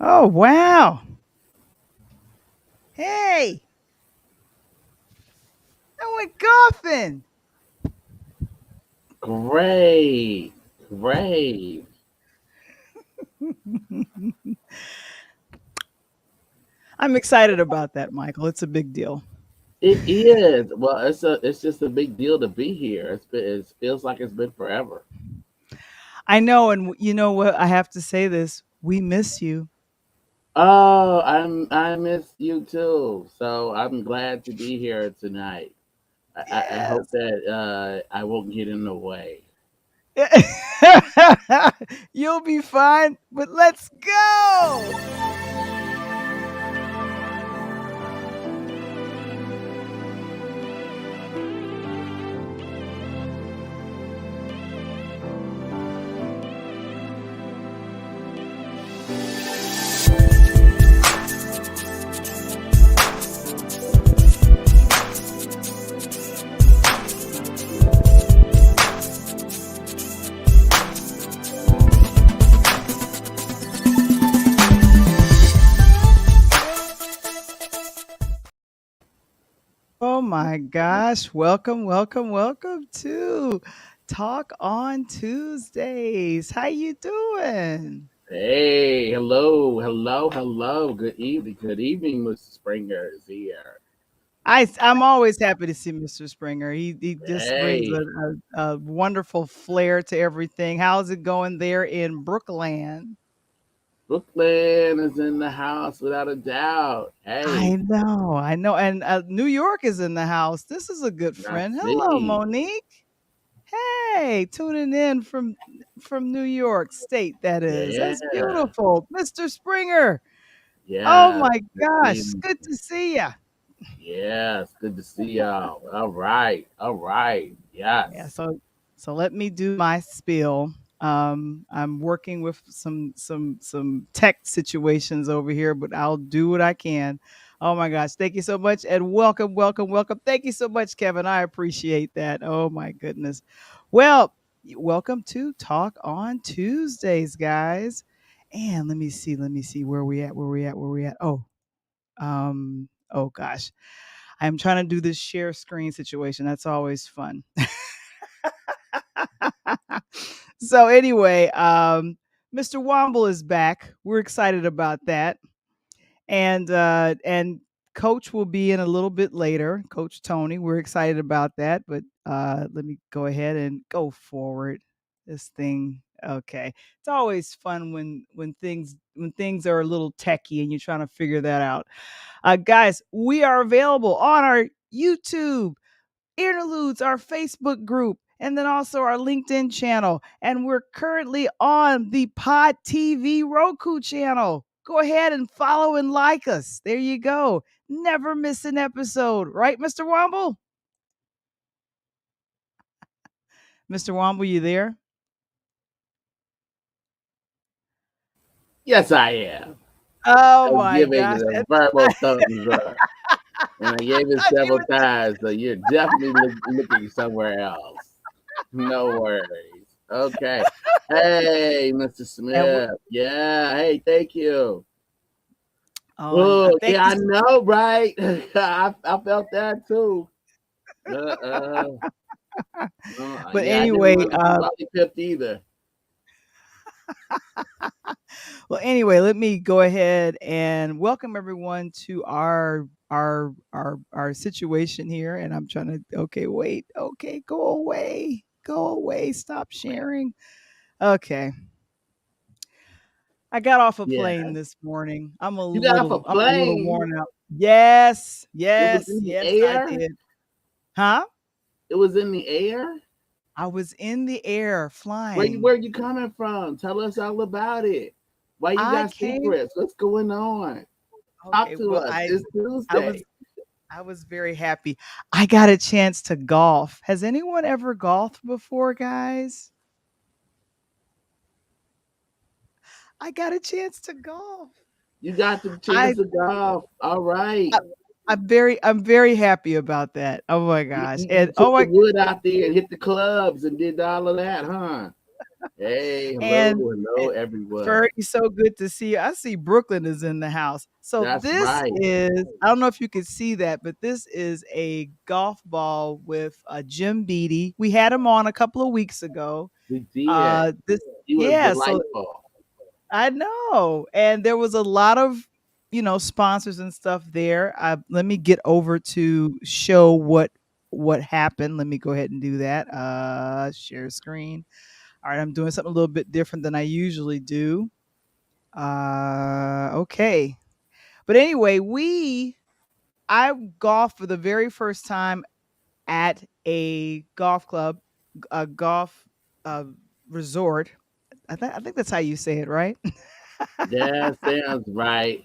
Oh, wow. Hey, I went golfing. Great, great. I'm excited about that, Michael. It's a big deal. It is. Well, it's just a big deal to be here. It feels like it's been forever. I know, and you know what? I have to say this. We miss you. Oh, I miss you too. So I'm glad to be here tonight. I hope Yes. that I won't get in the way. You'll be fine, but let's go. Oh my gosh. Welcome, welcome, welcome to Talk on Tuesdays. How you doing? Hey, hello, hello, hello. Good evening, Mr. Springer is here. I'm always happy to see Mr. Springer. He just brings Hey, a wonderful flair to everything. How's it going there in Brookland? Brooklyn is in the house without a doubt. Hey, I know, and New York is in the house. This is a good I friend. Hello, see. Monique. Hey, tuning in from New York State. That is. Yeah, That's beautiful, Mr. Springer. Oh yeah. my Good gosh, evening. good to see you. Yes, good to see y'all. All right, all right. Yeah, Yes. so let me do my spiel. I'm working with some tech situations over here, but I'll do what I can. Oh my gosh, thank you so much and welcome, welcome, welcome. Thank you so much, Kevin. I appreciate that. Oh my goodness. Well, welcome to Talk on Tuesdays, guys. And let me see where we at, where we at, where we at. Oh gosh. I'm trying to do this share screen situation. That's always fun. So anyway, Mr. Wamble is back. We're excited about that, and Coach will be in a little bit later. Coach Tony, we're excited about that. But let me go ahead and go forward. This thing, okay. It's always fun when things are a little techy and you're trying to figure that out. Guys, we are available on our YouTube, Interludes, our Facebook group, and then also our LinkedIn channel. And we're currently on the Pod TV Roku channel. Go ahead and follow and like us. There you go. Never miss an episode, right, Mr. Womble? Mr. Womble, you there? Yes, I am. Oh I was my giving gosh. the verbal thumbs up, and I gave it He several was- times. So you're definitely looking somewhere else. No worries. Okay. Hey, Mr. and Smith. Yeah. Hey, thank you. oh, and Oh, thank yeah, you. I know, right? I felt that too. Uh, But yeah, I didn't anyway, want to be Bobby pipped either. well, anyway, let me go ahead and welcome everyone to our situation here. And I'm trying to okay, wait, okay, go away, stop sharing. Okay, I got off a Yeah. plane this morning. You got off a I'm a little plane. worn out. Yes, It was yes, in the yes, I air. did. Huh? It was in the air. I was in the air Where flying. you coming from? Tell us all about it. Why you I got came. secrets? What's going on? Talk Okay, to well, us. It's I was Tuesday. I was very happy. I got a chance to golf. Has anyone ever golfed before, guys? I got a chance to golf. You got the I, chance to golf. All right. I I'm very happy about that. Oh my You, gosh. you, And you took oh the my wood out there and hit the clubs and did all of that, huh? Hey, hello, And hello, everyone. Ferdy, so good to see you. I see Brooklyn is in the house. So That's this right. is, I don't know if you could see that, but this is a golf ball with Jim Beatty. We had him on a couple of weeks ago. We did. This, He was yeah, so delightful. I know. And there was a lot of, sponsors and stuff there. Let me get over to show what happened. Let me go ahead and do that. Share screen. All right, I'm doing something a little bit different than I usually do. Okay. But anyway, I golfed for the very first time at a golf club, a golf uh, resort. I think that's how you say it, right? Yeah, sounds right.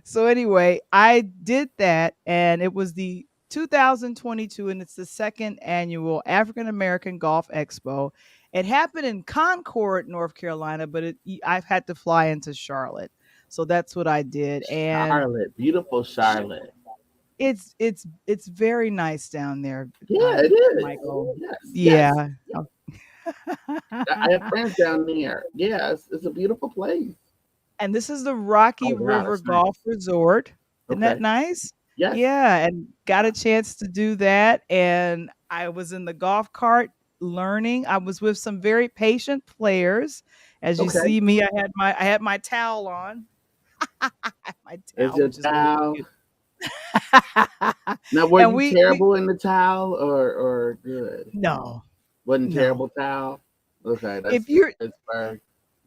So anyway, I did that, and it was the 2022, and it's the second annual African American Golf Expo. It happened in Concord, North Carolina, but I've had to fly into Charlotte, so that's what I did, and Charlotte, beautiful Charlotte. it's very nice down there, Yeah, it is. Michael. Yes, yes. Yeah. I have friends down there. Yeah, it's a beautiful place. And this is the Rocky Oh wow, River that's Golf nice. Resort. Isn't that Okay. nice? Yes. Yeah, and got a chance to do that, and I was in the golf cart learning. I was with some very patient players. As you Okay. see me, I had my towel on. My Is towel, your which is really towel cute. now? Were And you we terrible in the towel or good? no, Wasn't no. terrible towel. Okay, If that's you're Pittsburgh.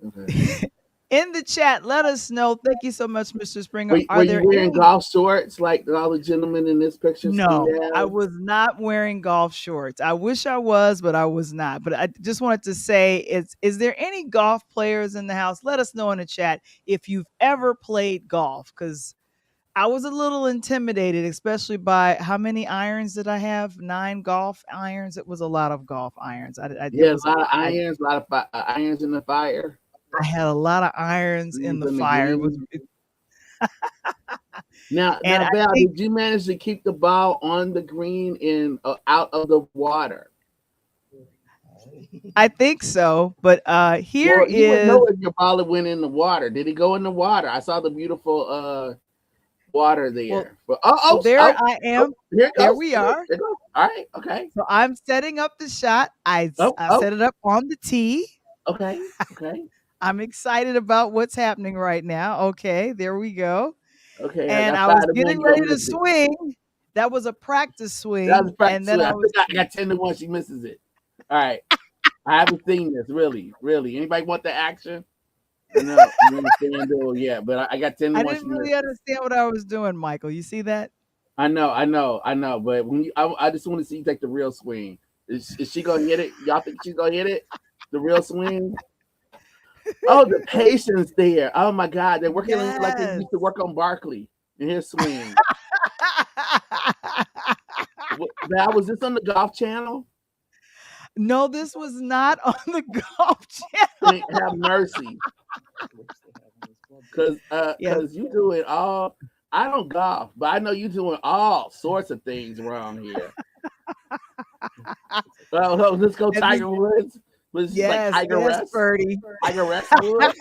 Okay. in the chat, let us know. Thank you so much, Mr. Springer. Were Are you there wearing any golf shorts like all the gentlemen in this picture seem No, to I have? was not wearing golf shorts. I wish I was, but I was not. But I just wanted to say, is there any golf players in the house? Let us know in the chat if you've ever played golf, because I was a little intimidated, especially by how many irons did I have? 9 golf irons. It was a lot of golf irons. It Yeah, was a a lot of lot. irons, a lot of irons in the fire, I had a lot of irons in greens the in the fire. green. And Now, I Val, think did you manage to keep the ball on the green and out of the water? I think so. But here Well, you would is know if your ball went in the water. Did it go in the water? I saw the beautiful water well, there. But there I am. here it There goes. we Here it goes. are. There it goes. All right. Okay. So I'm setting up the shot. Oh, I oh. set it up on the tee. Okay. Okay. I'm excited about what's happening right now. Okay, there we go. Okay. I And got I was 5 to 1. getting You gonna ready to miss it. swing. That was a practice That swing. was practice And then swing. I I was think I got 10 to 1. She misses it. All right. I haven't seen this really, really. Anybody want the action? I know you ain't fan duel yet, but I got 10 to I 1. didn't She really misses. understand what I was doing, Michael. You see that? I know, I know, I know. But when I just want to see you take the real swing. Is she gonna hit it? Y'all think she's gonna hit it? The real swing? Oh, the patience there. Oh my God, they're working on like they Yes. used to work on Barkley in his swing. Val, was this on the Golf Channel? No, this was not on the golf channel. Have mercy, cause Yes. you doing all. I don't golf, but I know you doing all sorts of things wrong here. Oh, let's go And Tiger Woods. Was this like yes, Tiger yes, Rest? Birdie. Tiger Rest Woods?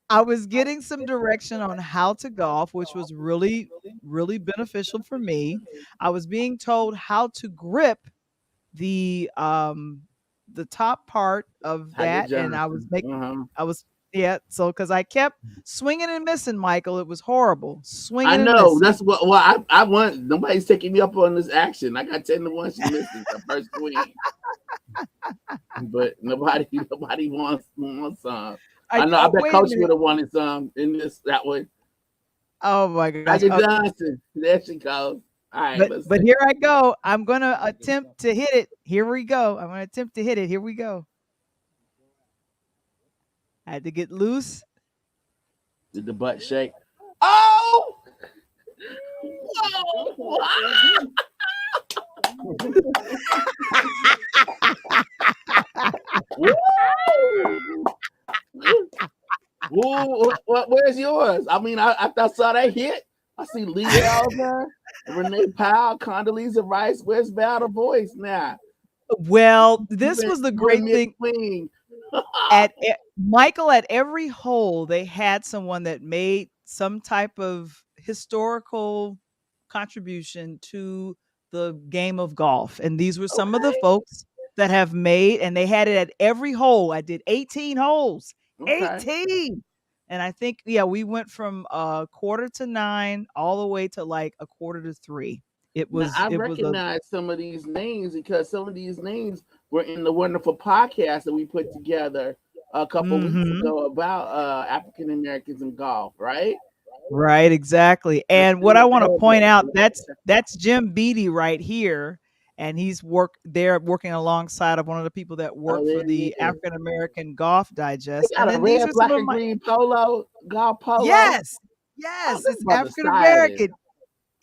I was getting some direction on how to golf, which was really, really beneficial for me. I was being told how to grip the um the top part of Tiger that, and Johnson. Uh-huh. I was yeah, so because I kept swinging and missing, Michael. It was horrible. I Swinging and know. missing. That's what. Well, I want. Nobody's taking me up on this action. I got 10 to 1. She misses the first swing, but nobody wants some. I I know. I oh, bet wait a Coach minute. would have wanted some in this that one. Oh my gosh. Tiger Johnson. There she goes. All right, let's But see. here I go. I'm gonna attempt to hit it. Here we go. I'm gonna attempt to hit it. Here we go. I had to get loose. Did the butt shake? Oh! Whoa! Woo! Woo! Where's yours? I mean, I saw that hit. I see Leah out there, Renee Powell, Condoleezza Rice. Where's Val the Voice now? Well, You this went was the you went great mid thing. swing. Michael, at every hole, they had someone that made some type of historical contribution to the game of golf, and these were some of the Okay, folks that have made, and they had it at every hole. I did 18 holes, okay. 18, and I think, yeah, we went from quarter to 9 all the way to like a quarter to 3. Now I It was a recognize some of these names because some of these names were in the wonderful podcast that we put together a couple weeks Mhm. ago about African Americans in golf, right? Right, exactly, I and what still I wanna have point those. out, So I have to check them that's Jim Beatty right here, and he's working alongside of one of the people that out. Oh, work for there he the is. African American Golf They Digest, and got a then these red, are some black, of and my. green polo, golf polo. Yes! Oh, Yes, this it's brother African stylish. American.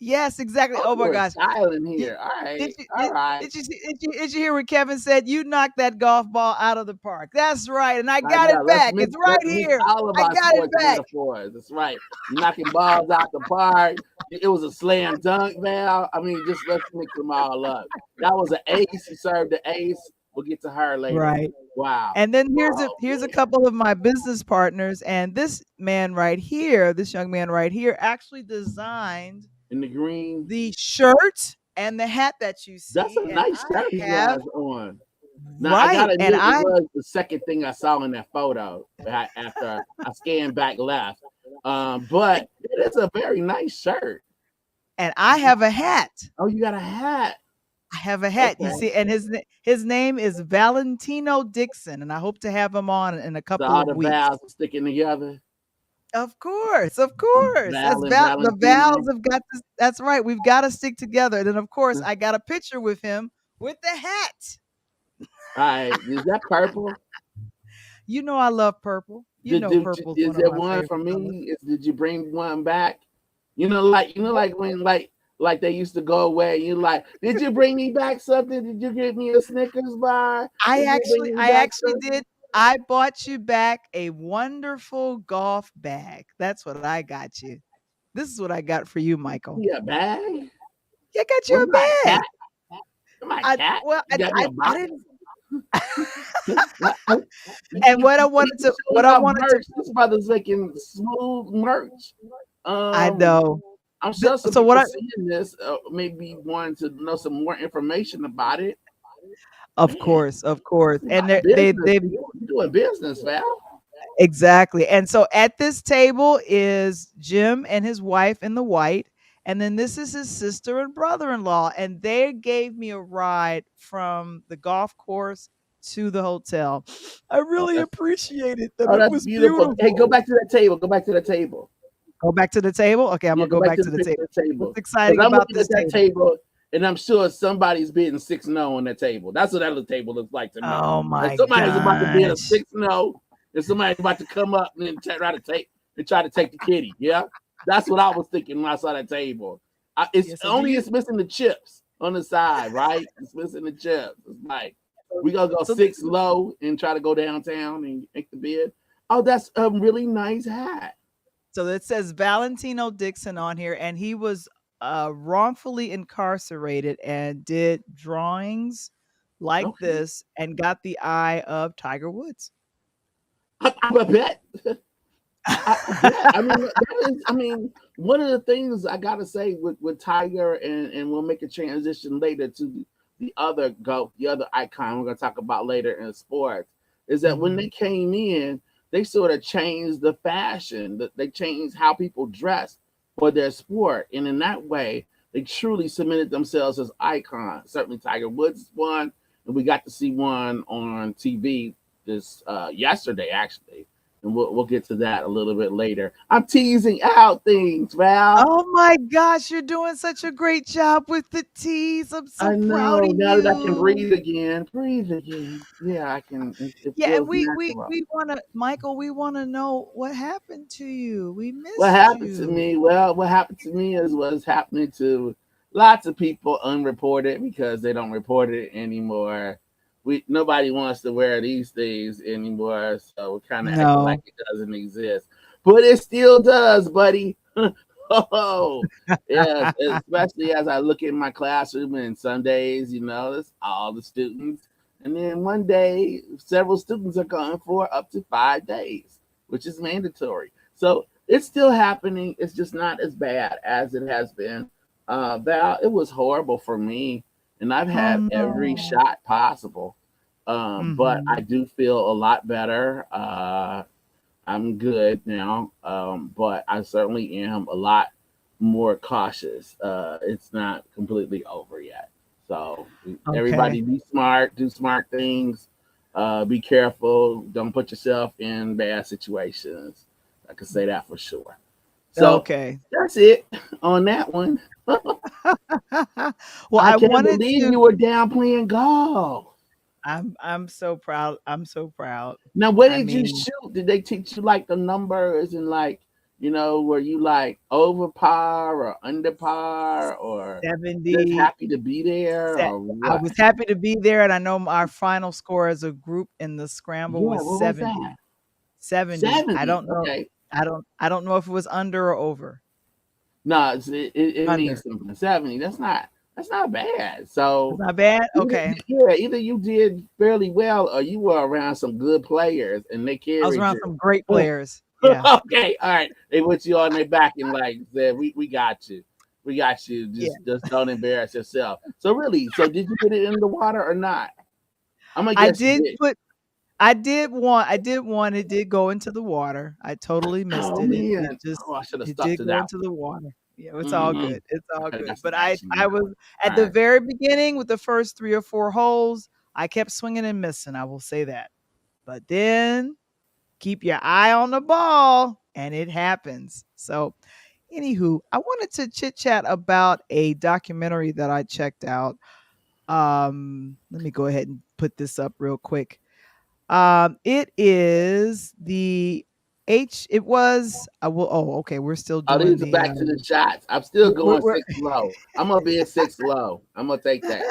Yes, exactly. Oh, Oh you my are gosh. styling Did here. All did right, you all right. did you hear what Kevin said? "You knocked that golf ball out of the park." That's right, and I I got know. it back. It's right Let's mix here. all of I our got it sports back. metaphors. That's right. You're knocking balls out the park. It was a slam dunk, Val. I mean, just let's mix them all up. That was an ace. You served the ace. We'll get to her later. Right. Wow. And then Oh here's a man. couple of my business partners, and this young man right here actually designed In the green. the shirt and the hat that you That's see, a and nice I shirt he have. has on. Now I Right, gotta and admit, it I was the second thing I saw in that photo after I scanned back left. But it is a very nice shirt. I have a hat. Oh, you got a hat. I have a hat. You Okay. see, and his name is Valentino Dixon, and I hope to have him on in a So couple all of the weeks. vowels are sticking together. Of course. Val and The Valentino. vowels have got to. That's right. We've got to stick together. And then, of course, I got a picture with him with the hat. All right. Is that purple? You know I love purple. You know purple is Is one of there my one for favorite colors. me? Did you bring one back? Like when like they used to go away. You like, did you bring me back something? Did you get me a Snickers bar? Did you bring me I back actually something? did. I bought you back a wonderful golf bag. That's what I got you. This is what I got for you, Michael. Yeah, bag. I got you Where's my a bag. cat? Where's my cat? You got me a I box. didn't. And You keep showing what I off wanted to. merch. This brother's making smooth merch. I Um, know. I'm sure some So what people I seeing this maybe wanting to know some more information about it. Man, Of course, this is and like business. they You doing business, Val? exactly. And so at this table is Jim and his wife in the white, and then this is his sister and brother-in-law, and they gave me a ride from the golf course to the hotel. I Oh, really appreciated that. oh, It that's was beautiful. Hey, go beautiful. back to that table. Go back to that table. Go back to the table. Okay, I'm Yeah, gonna go go back back to to the the picture table. of the What's table. Because exciting I'm about looking this at that table? table, and I'm sure somebody's bidding 6-0 on that table. That's what that little table looks like to me. Oh Like my somebody's about to bid a gosh. 6-0, and somebody's about to come up and try to take the kitty. Yeah, that's what I was thinking when I saw that table. Yeah, so do It's you missing the chips on the side, right? It's missing the chips. It's like we gonna go so 6 low and try to go downtown and make the bid. Oh, that's a really nice hat. So it says Valentino Dixon on here, and he was wrongfully incarcerated and did drawings like Okay. this and got the eye of Tiger Woods. I bet. I bet. I mean, that is. I mean, one of the things I gotta say with Tiger, and we'll make a transition later to the other goat, the other icon we're gonna talk about later in sports, is that when Mhm. they came in, they sort of changed the fashion. They changed how people dress for their sport, and in that way, they truly cemented themselves as icons. Certainly, Tiger Woods is one, and we got to see one on TV this yesterday, actually, and we'll get to that a little bit later. I'm teasing out things, Val. Oh my gosh, you're doing such a great job with the teas. I'm so I proud of know. Now that I can you. breathe again, breathe again. Yeah, I can. It Yeah, and feels natural. we want to, Michael, we want to know what happened to you. We What missed happened to you. me? Well, what happened to me is what's happening to lots of people unreported because they don't report it anymore. Nobody wants to wear these things anymore, so we're kind of acting like No. it doesn't exist, but it still does, buddy. Oh, yes, especially as I look in my classroom and some days, it's all the students. And then one day, several students are gone for up to 5 days, which is mandatory. So it's still happening. It's just not as bad as it has been. Val, it was horrible for me, and I've Oh, had every no. shot possible. But I Mhm. do feel a lot better. I'm good now, but I certainly am a lot more cautious. It's not completely over yet. So Okay. everybody be smart, do smart things, be careful, don't put yourself in bad situations. I can say that for sure. So Okay. that's it on that one. Well, I I can't wanted believe to you were down playing golf. I'm so proud. I'm so proud. Now, what I did you mean, shoot? Did they teach you like the numbers and like, were you like over par or under par or just 70 happy to be there set or I what? was happy to be there, and I know our final score as a group in the scramble Yeah, was what was 70. that? 70. I 70. don't know Okay. I don't know if it was under or over. No, it means Under. something. 70. That's not bad. It's So not bad? either, Okay. yeah, either you did fairly well or you were around some good players and they I was carried around you. some great players. Yeah. Okay, all right. They put you on their back and like said, "We got you, we got you. Yeah. Just don't embarrass yourself." So really, so did you get it in the water or not? I'm gonna I guess you did did. put I did one, it did go into the water. I totally missed Oh it. It man, just oh I should have it stuck did to go that into the water. Yeah, it's all one. good. It's I all could have good. got some But I action on I that was one. at All the right. very beginning with the first 3 or 4 holes, I kept swinging and missing, I will say that. But then keep your eye on the ball and it happens. So, anywho, I wanted to chit chat about a documentary that I checked out. Let me go ahead and put this up real quick. It is the it was I will oh, okay, we're still Oh, doing these are the back to the shots. I'm still going we're six low. I'm gonna be at six low. I'm gonna take that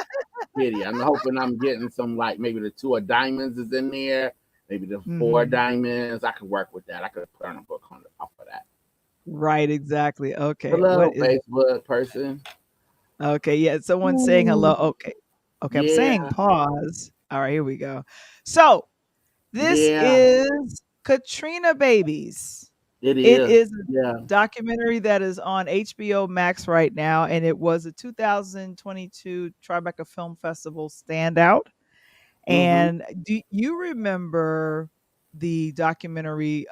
pity. I'm hoping I'm getting some like maybe the two of diamonds is in there, maybe the four Mhm. diamonds. I could work with that. I could put on a book on off of that. Right, exactly. Okay, what Hello, is Facebook person. okay, yeah, someone's saying hello. Ooh, Okay. Okay, I'm saying yeah, pause. Alright, here we go. So, this yeah, is Katrina Babies. it It is. is a Yeah. documentary that is on HBO Max right now, and it was a 2022 Tribeca Film Festival standout. Mm-hmm. And do you remember the documentary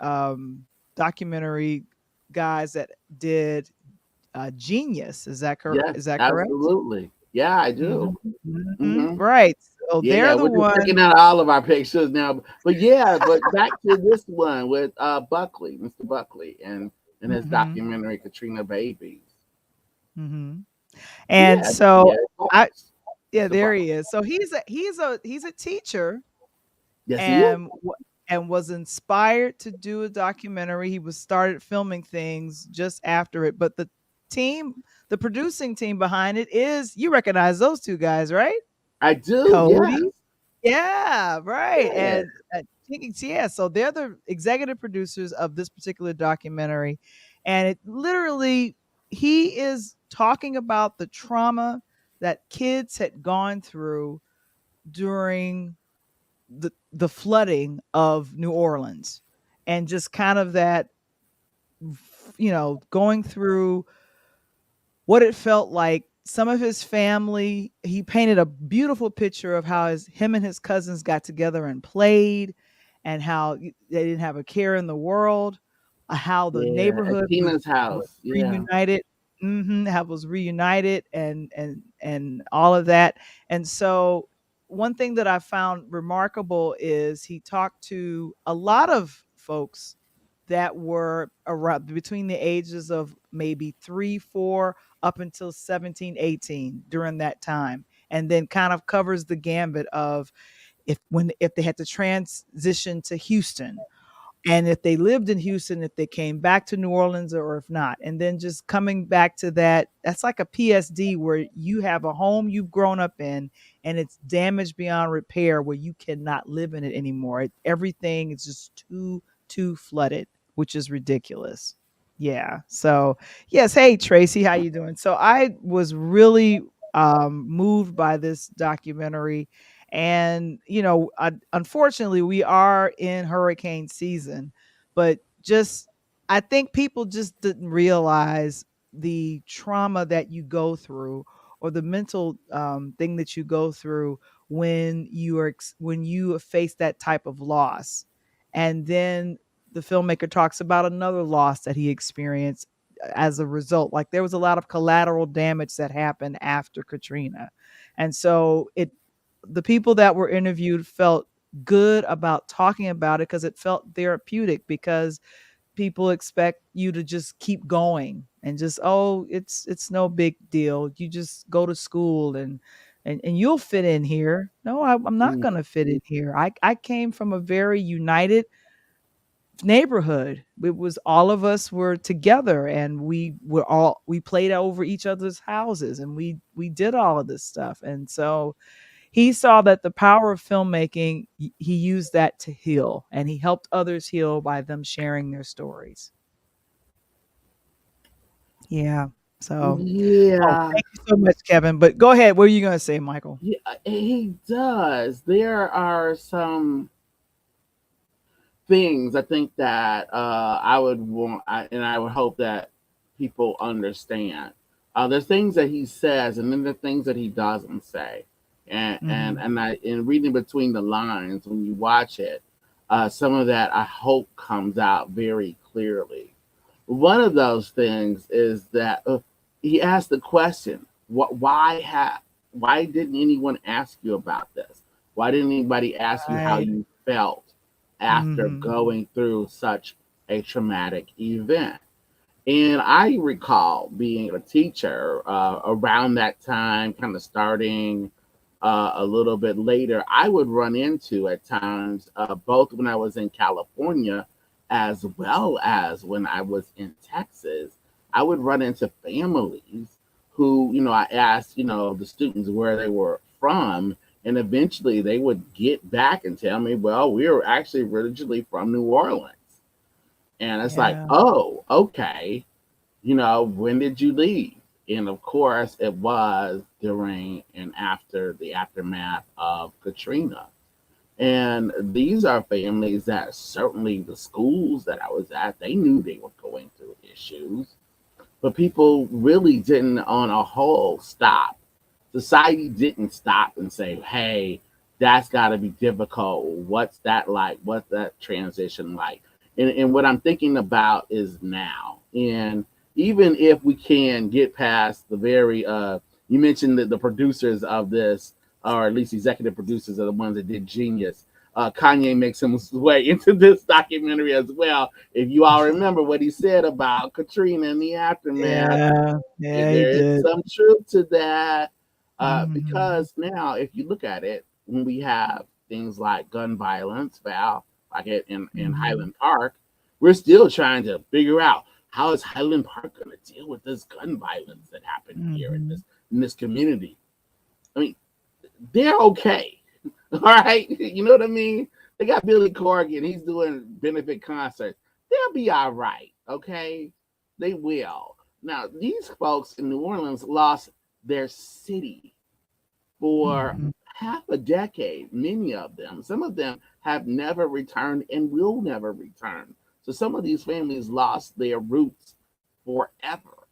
guys that did, Genius? Yes, Is that correct? absolutely. Yeah, I do. Mhm, mhm, Mm-hmm. right. So Yeah, they're the we're just one picking out all of our pictures now. But yeah, but back to this one with Buckley, Mr. Buckley, and his mhm, documentary Katrina Babies. mhm. And Yeah, so yeah, I yeah, Mr. there Buckley. he is. So he's a teacher Yes, he is. and was inspired to do a documentary. He was started filming things just after it, but team, the producing team behind it is you recognize those 2 guys, right? I do. Yes. Cody. Yeah, right, Yeah. and, yeah, so they're the executive producers of this particular documentary, and it literally he is talking about the trauma that kids had gone through during the flooding of New Orleans, and just kind of that, going through what it felt like. Some of his family, he painted a beautiful picture of how him and his cousins got together and played, and how they didn't have a care in the world, how the Yeah. At neighborhood Tina's was house. Yeah. reunited. How it was reunited, and all of that. And so one thing that I found remarkable is he talked to a lot of folks that were around between the ages of maybe 3, 4, up until 17, 18 during that time. And then kind of covers the gambit of if they had to transition to Houston, and if they lived in Houston, if they came back to New Orleans, or if not. And then just coming back to that's like a PSD where you have a home you've grown up in and it's damaged beyond repair where you cannot live in it anymore. Everything is just too flooded, which is ridiculous. Yeah. So, yes, hey Tracy, how you doing? So I was really moved by this documentary, and unfortunately we are in hurricane season, but just I think people just didn't realize the trauma that you go through, or the mental thing that you go through when when you face that type of loss. And then the filmmaker talks about another loss that he experienced as a result. Like, there was a lot of collateral damage that happened after Katrina. And so the people that were interviewed felt good about talking about it because it felt therapeutic, because people expect you to just keep going and just, oh, it's no big deal, you just go to school and you'll fit in here. No, I'm not Mm. going to fit in here. I came from a very united neighborhood. It was all of us were together, and we played over each other's houses, and we did all of this stuff. And so he saw that the power of filmmaking, he used that to heal, and he helped others heal by them sharing their stories. Yeah. So, oh, Yeah, thank you so much, Kevin. But go ahead. What are you going to say, Michael? yeah, he does. There are some things I think that I would want, and I would hope that people understand. There's things that he says, and then the things that he doesn't say, Hmm. in reading between the lines when you watch it, some of that I hope comes out very clearly. One of those things is that he asked the question, why didn't anyone ask you about this? Why didn't anybody ask you how Right. you felt after Hmm. going through such a traumatic event? And I recall being a teacher around that time, kind of starting a little bit later. I would run into at times, both when I was in California as well as when I was in Texas, I would run into families who, I asked, the students where they were from. And eventually they would get back and tell me, well, we were actually originally from New Orleans. And it's like, Yeah. oh, okay, when did you leave? And of course, it was during and after the aftermath of Katrina. And these are families that certainly the schools that I was at, they knew they were going through issues, but people really didn't, on a whole, stop. Society didn't stop and say, hey, that's got to be difficult. What's that like? What's that transition like? And what I'm thinking about is now. And even if we can get past the very, you mentioned that the producers of this, or at least executive producers, are the ones that did Genius. Kanye makes his way into this documentary as well. If you all remember what he said about Katrina and the aftermath, Yeah. Yeah, he there is did. some truth to that. Hmm. Because now, if you look at it, when we have things like gun violence, Val, like in Hmm. Highland Park, we're still trying to figure out how is Highland Park going to deal with this gun violence that happened here in Hmm. this community. I mean, they're okay. All right, you know what I mean? They got Billy Corgan. He's doing benefit concerts. They'll be all right. Okay, they will. Now, these folks in New Orleans lost their city for Hmm. half a decade. Many of them, some of them have never returned and will never return. So some of these families lost their roots forever.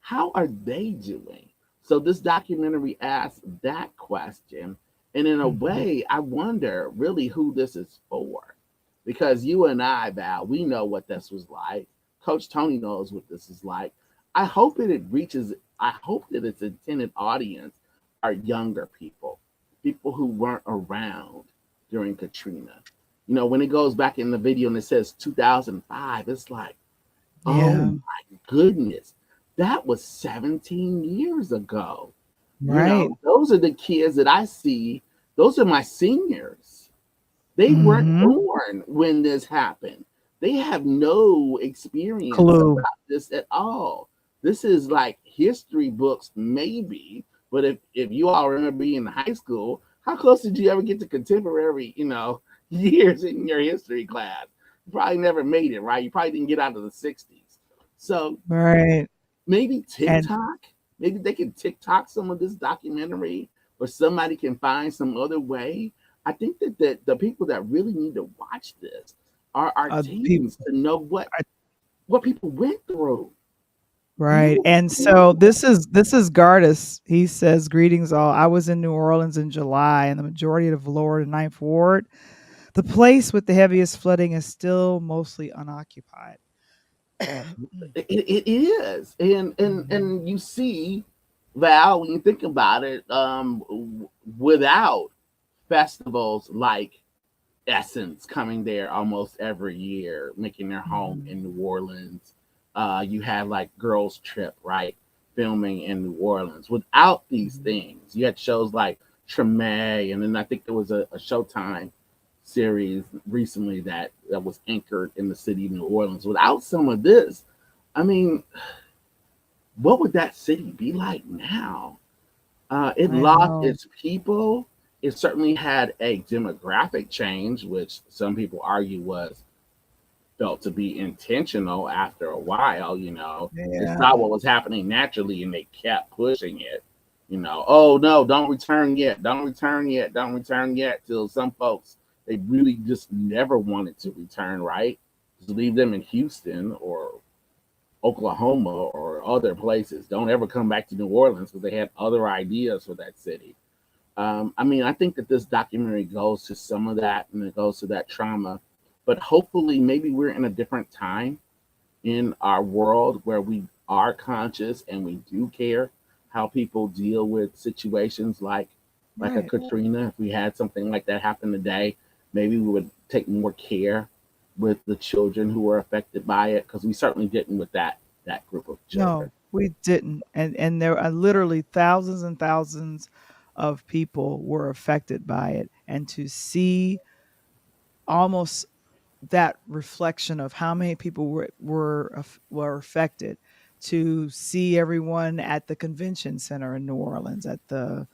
How are they doing? So this documentary asks that question. And in a Hmm. way, I wonder really who this is for. Because you and I, Val, we know what this was like. Coach Tony knows what this is like. I hope that its intended audience are younger people who weren't around during Katrina. When it goes back in the video and it says 2005, it's like, oh Yeah. my goodness, that was 17 years ago. Right. Those are the kids that I see. Those are my seniors. They weren't Hmm. born when this happened. They have no experience Clue. about this at all. This is like history books, maybe. But if you all remember being in high school, how close did you ever get to contemporary, years in your history class? You probably never made it, right? You probably didn't get out of the 60s. So Right. maybe And TikTok, maybe they can TikTok some of this documentary, or somebody can find some other way. I think that the people that really need to watch this are our people, teens, to know what people went through. You know right. what And people went so through? this is Gardis. He says, "Greetings all. I was in New Orleans in July, and the majority of Florida Ninth Ward, the place with the heaviest flooding, is still mostly unoccupied." It is, Mhm. and you see, Val, when you think about it, without festivals like Essence coming there almost every year, making their home Mhm. in New Orleans. You had like Girls Trip, right? Filming in New Orleans. Without these Mhm. things, you had shows like Treme, and then I think there was a Showtime series recently that was anchored in the city of New Orleans. Without some of this, I mean, what would that city be like now? It I lost know. its people. It certainly had a demographic change, which some people argue was felt to be intentional after a while. They Yeah. saw what was happening naturally and they kept pushing it. Oh no, don't return yet, don't return yet, don't return yet, till some folks, they really just never wanted to return, right? Just leave them in Houston or Oklahoma or other places. Don't ever come back to New Orleans because they had other ideas for that city. I mean, I think that this documentary goes to some of that, and it goes to that trauma. But hopefully, maybe we're in a different time in our world where we are conscious and we do care how people deal with situations like a Right. Katrina. If we had something like that happen today, maybe we would take more care with the children who were affected by it, because we certainly didn't with that group of children. No, we didn't, and there are literally thousands and thousands of people were affected by it, and to see almost that reflection of how many people were affected, to see everyone at the convention center in New Orleans at the,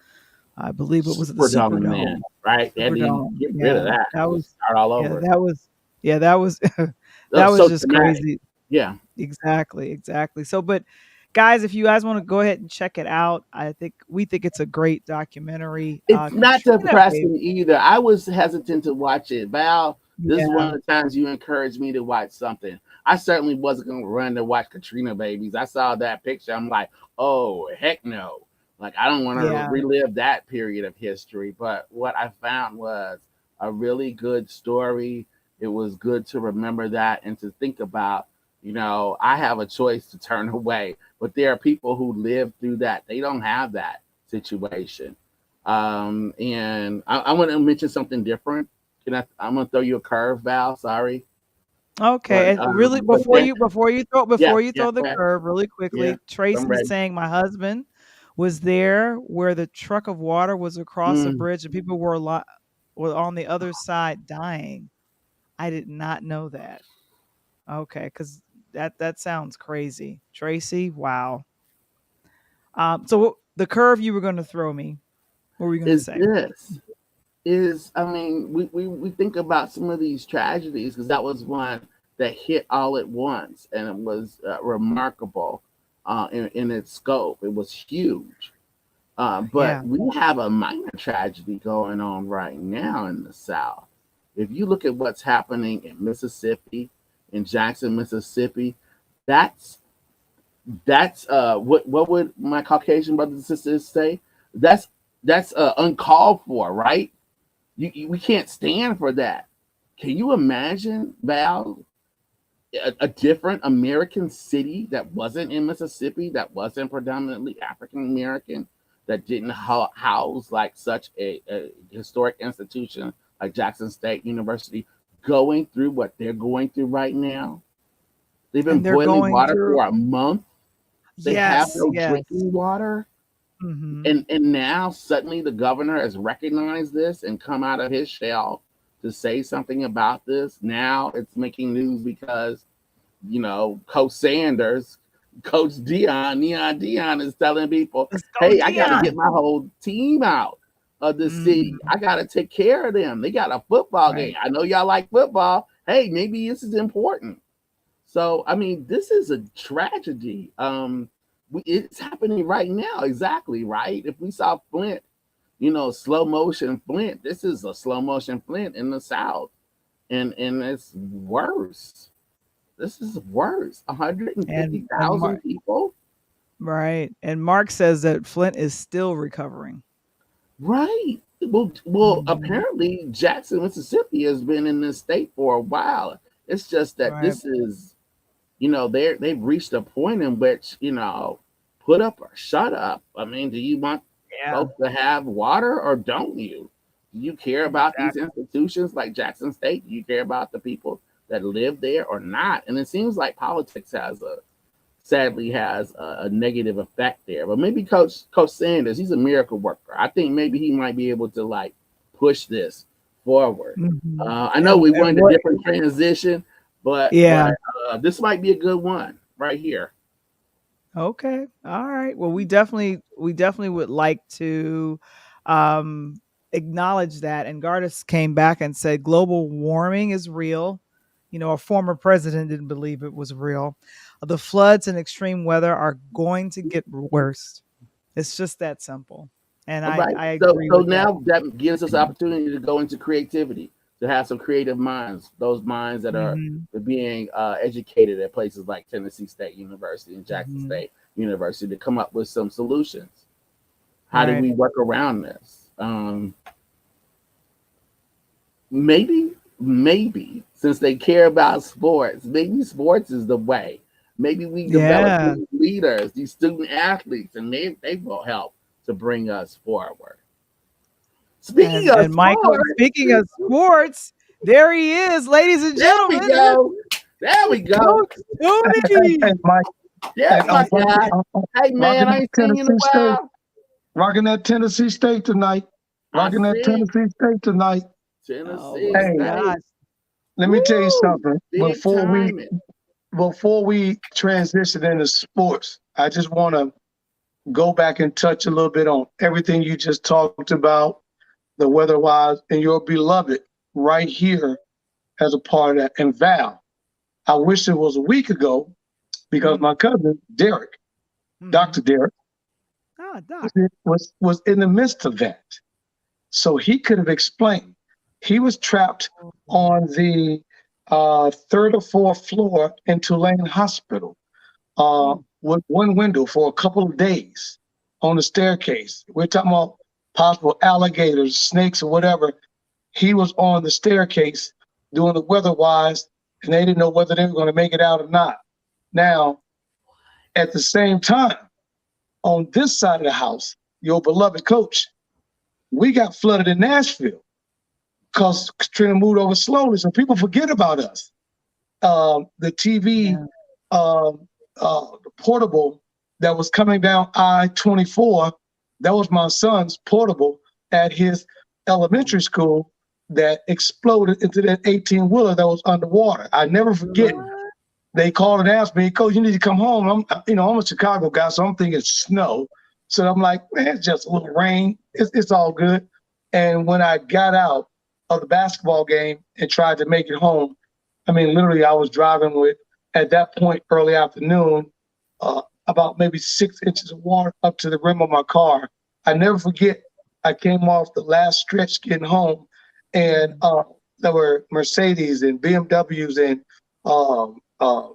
I believe it was at the Superdome, Superdome. man, right? They had to Superdome, get rid of yeah, that that and was just start all yeah, over. that was yeah, that was That that was was so just traumatic. crazy. Yeah. Exactly, exactly. So, but guys, if you guys wanna go ahead and check it out, we think it's a great documentary. It's not Katrina Babies. depressing either. I was hesitant to watch it. Val, this is one Yeah, of the times you encouraged me to watch something. I certainly wasn't going to run to watch Katrina Babies. I saw that picture. I'm like, oh, heck no. Like, I don't want to yeah. relive that period of history. But what I found was a really good story. It was good to remember that and to think about, I have a choice to turn away, but there are people who live through that. They don't have that situation. And I want to mention something different. I'm gonna throw you a curve, Val. Sorry, Okay, and really but then, yeah, before you yeah, throw the go ahead. curve, really Yeah, quickly, I'm Tracy's ready. saying my husband was there where the truck of water was across the Mm, bridge and people were on the other side dying. I did not know that. Okay, because that sounds crazy. Tracy, wow. So the curve you were gonna throw me, what were you gonna is say? this is I mean, we think about some of these tragedies because that was one that hit all at once, and it was remarkable in its scope. It was huge. But Yeah, we have a minor tragedy going on right now in the South. If you look at what's happening in Mississippi, in Jackson, Mississippi, that's what would my Caucasian brothers and sisters say? That's that's uncalled for, right? We can't stand for that. Can you imagine, Val, a different American city that wasn't in Mississippi, that wasn't predominantly African American, that didn't house like such a historic institution like Jackson State University, going through what they're going through right now? They've been and they're boiling going water through. for a month. They have Yes, no yes. drinking water. Mhm. And now suddenly the governor has recognized this and come out of his shell to say something about this. Now it's making news because Coach Sanders, Coach Neon Dion is telling people, Let's go, hey, I got to get Dion. my whole team out of the city. Mhm. I got to take care of them. They got a football game. Right. I know y'all like football. Hey, maybe this is important. So I mean, this is a tragedy. It's happening right now. Exactly right. If we saw Flint, slow motion Flint, this is a slow motion Flint in the South, and it's worse. This is worse. One hundred and fifty And thousand people. right, and Mark says that Flint is still recovering. Right. Well, Mhm. apparently Jackson, Mississippi has been in this state for a while. It's just that Right. this is, they've reached a point in which, put up or shut up. I mean, do you want Yeah, folks to have water or don't you? Do you care about these exactly. institutions like Jackson State? Do you care about the people that live there or not? And it seems like politics sadly has a negative effect there. But maybe Coach Sanders, he's a miracle worker. I think maybe he might be able to like push this forward. Mhm. I know we And wanted a what different transition, but yeah. this might be a good one right here. Okay. All right. Well, we definitely would like to um, acknowledge that. And Gardis came back and said global warming is real. A former president didn't believe it was real. The floods and extreme weather are going to get worse. It's just that simple. And All I right. I So agree so with that. now that gives us opportunity to go into creativity, to have some creative minds, those minds that are Mhm. being educated at places like Tennessee State University and Jackson Mhm. State University to come up with some solutions. How do Right. we work around this? Maybe since they care about sports, maybe sports is the way. Maybe we develop Yeah. these leaders, these student athletes, and they will help to bring us forward. Speaking of And Michael, sports, speaking of sports, there he is, ladies and there we gentlemen, go. There we go. Coach Tony. And Mike, Yes, and my guy. I'm Hey man, rocking I that ain't seen you in a Tennessee State, while. rocking that Tennessee State tonight, I rocking that see Tennessee State tonight. Oh Tennessee my Hey, gosh. State. let me tell you Woo! something. Big time. Before we transition into sports, I just want to go back and touch a little bit on everything you just talked about, the weather-wise, and your beloved right here as a part of that. And Val, I wish it was a week ago because Mm, my cousin Derek, Dr. mhm. Derek, Ah, was doc. was in the midst of that. So he could have explained. He was trapped Oh. on the third or fourth floor in Tulane Hospital Mm. with one window for a couple of days on the staircase. We're talking about possible alligators, snakes, or whatever. He was on the staircase doing the weather wise, and they didn't know whether they were going to make it out or not. Now, at the same time, on this side of the house, your beloved coach, we got flooded in Nashville because Katrina moved over slowly, so people forget about us. The TV, Yeah. the portable that was coming down I-24, that was my son's portable at his Mm. elementary school that exploded into that 18-wheeler that was underwater. I never forget. What? They called and asked me, Coach, you need to come home. I'm a Chicago guy, so I'm thinking snow. So I'm like, man, it's just a little rain. It's all good. And when I got out of the basketball game and tried to make it home, I mean, literally, I was driving with, at that point, early afternoon, about maybe 6 inches of water up to the rim of my car. I never forget, I came off the last stretch getting home, and Mm. there were Mercedes and BMWs and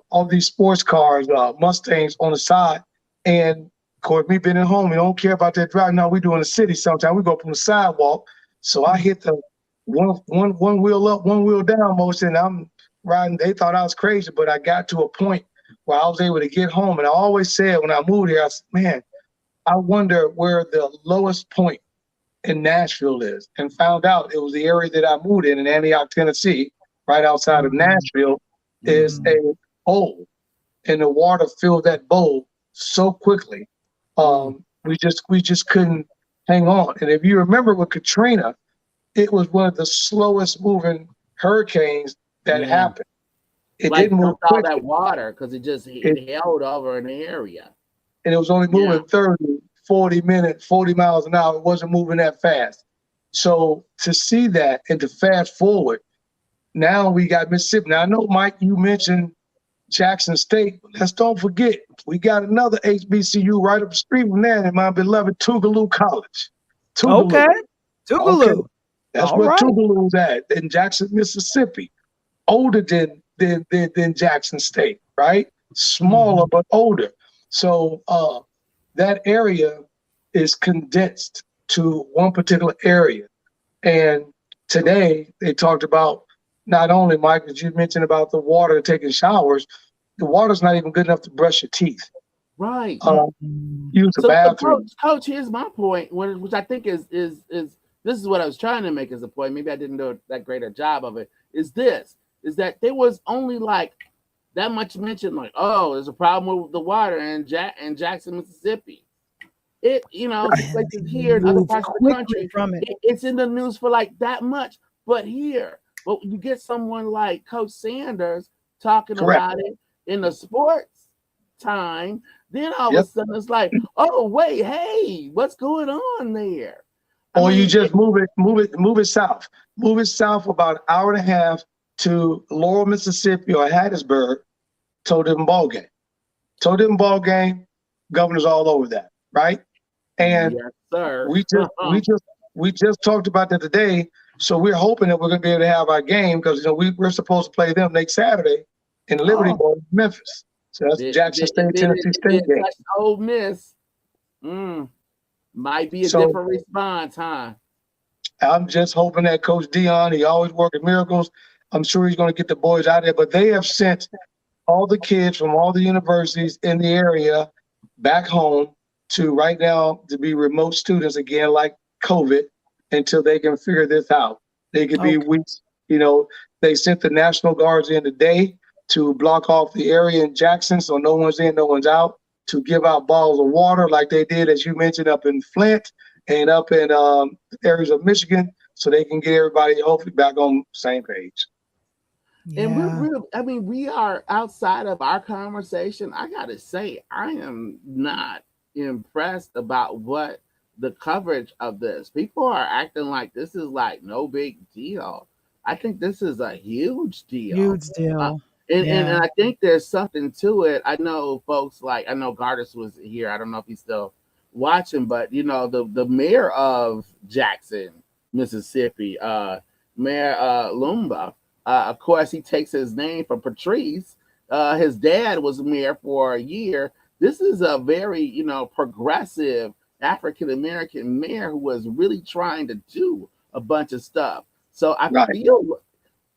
all these sports cars, Mustangs on the side. And of course, me being at home, we don't care about that drive. No, we do in the city sometimes. We go up on the sidewalk. So I Mm. hit the one wheel up, one wheel down motion. I'm riding. They thought I was crazy, but I got to a point where I was able to get home. And I always said when I moved here, I said, man, I wonder where the lowest point in Nashville is, and found out it was the area that I moved in Antioch, Tennessee, right outside of Mm. Nashville, is a Mhm. bowl, and the water filled that bowl so quickly. Mm. We just couldn't hang on. And if you remember with Katrina, it was one of the slowest moving hurricanes that Yeah. happened. It Like didn't move dumped all that quickly. water because It, it held over in the area. and it was only Yeah. moving 30, 40 minutes, 40 miles an hour. It wasn't moving that fast. So to see that and to fast forward, now we got Mississippi. Now I know, Mike, you mentioned Jackson State. Let's don't forget, we got another HBCU right up the street from there in my beloved Tougaloo College. Tougaloo. Okay. Okay. Tougaloo. That's All where right. Tougaloo's at in Jackson, Mississippi. Older than Jackson State, right? Smaller but older. So that area is condensed to one particular area. And today they talked about not only, Mike, as you mentioned about the water taking showers, the water's not even good enough to brush your teeth. Right. Use the bathroom. Coach, here's my point, which I think is this is what I was trying to make as a point. Maybe I didn't do that great a job of it. Is that there was only like that much mention, like, oh, there's a problem with the water in Jackson, Mississippi. It, places here in other parts of the country, it's in the news for like that much. But you get someone like Coach Sanders talking about it in the sports time, then all of a sudden it's like, oh wait, hey, what's going on there? You just move it south. Move it south about an hour and a half to Laurel, Mississippi or Hattiesburg, toe dipping ball game. Toe dipping ball game, governors all over that, right? And yes, sir. we just talked about that today. So we're hoping that we're going to be able to have our game because we're supposed to play them next Saturday in the Liberty Bowl in Memphis. So that's Jackson State, Tennessee State game. Ole Miss. Might be a different response, huh? I'm just hoping that Coach Dion, he always working miracles. I'm sure he's going to get the boys out there, but they have sent all the kids from all the universities in the area back home to right now to be remote students again, like COVID, until they can figure this out. They could be weeks. They sent the National Guards in today to block off the area in Jackson so no one's in, no one's out, to give out bottles of water like they did, as you mentioned, up in Flint and up in areas of Michigan, so they can get everybody hopefully back on the same page. Yeah. And we are outside of our conversation. I gotta say, I am not impressed about what the coverage of this. People are acting like this is like no big deal. I think this is a huge deal. Huge deal. And I think there's something to it. I know folks I know Gardis was here. I don't know if he's still watching, but the mayor of Jackson, Mississippi, Mayor Lumba, of course, he takes his name from Patrice. His dad was mayor for a year. This is a very, progressive African-American mayor who was really trying to do a bunch of stuff. So I feel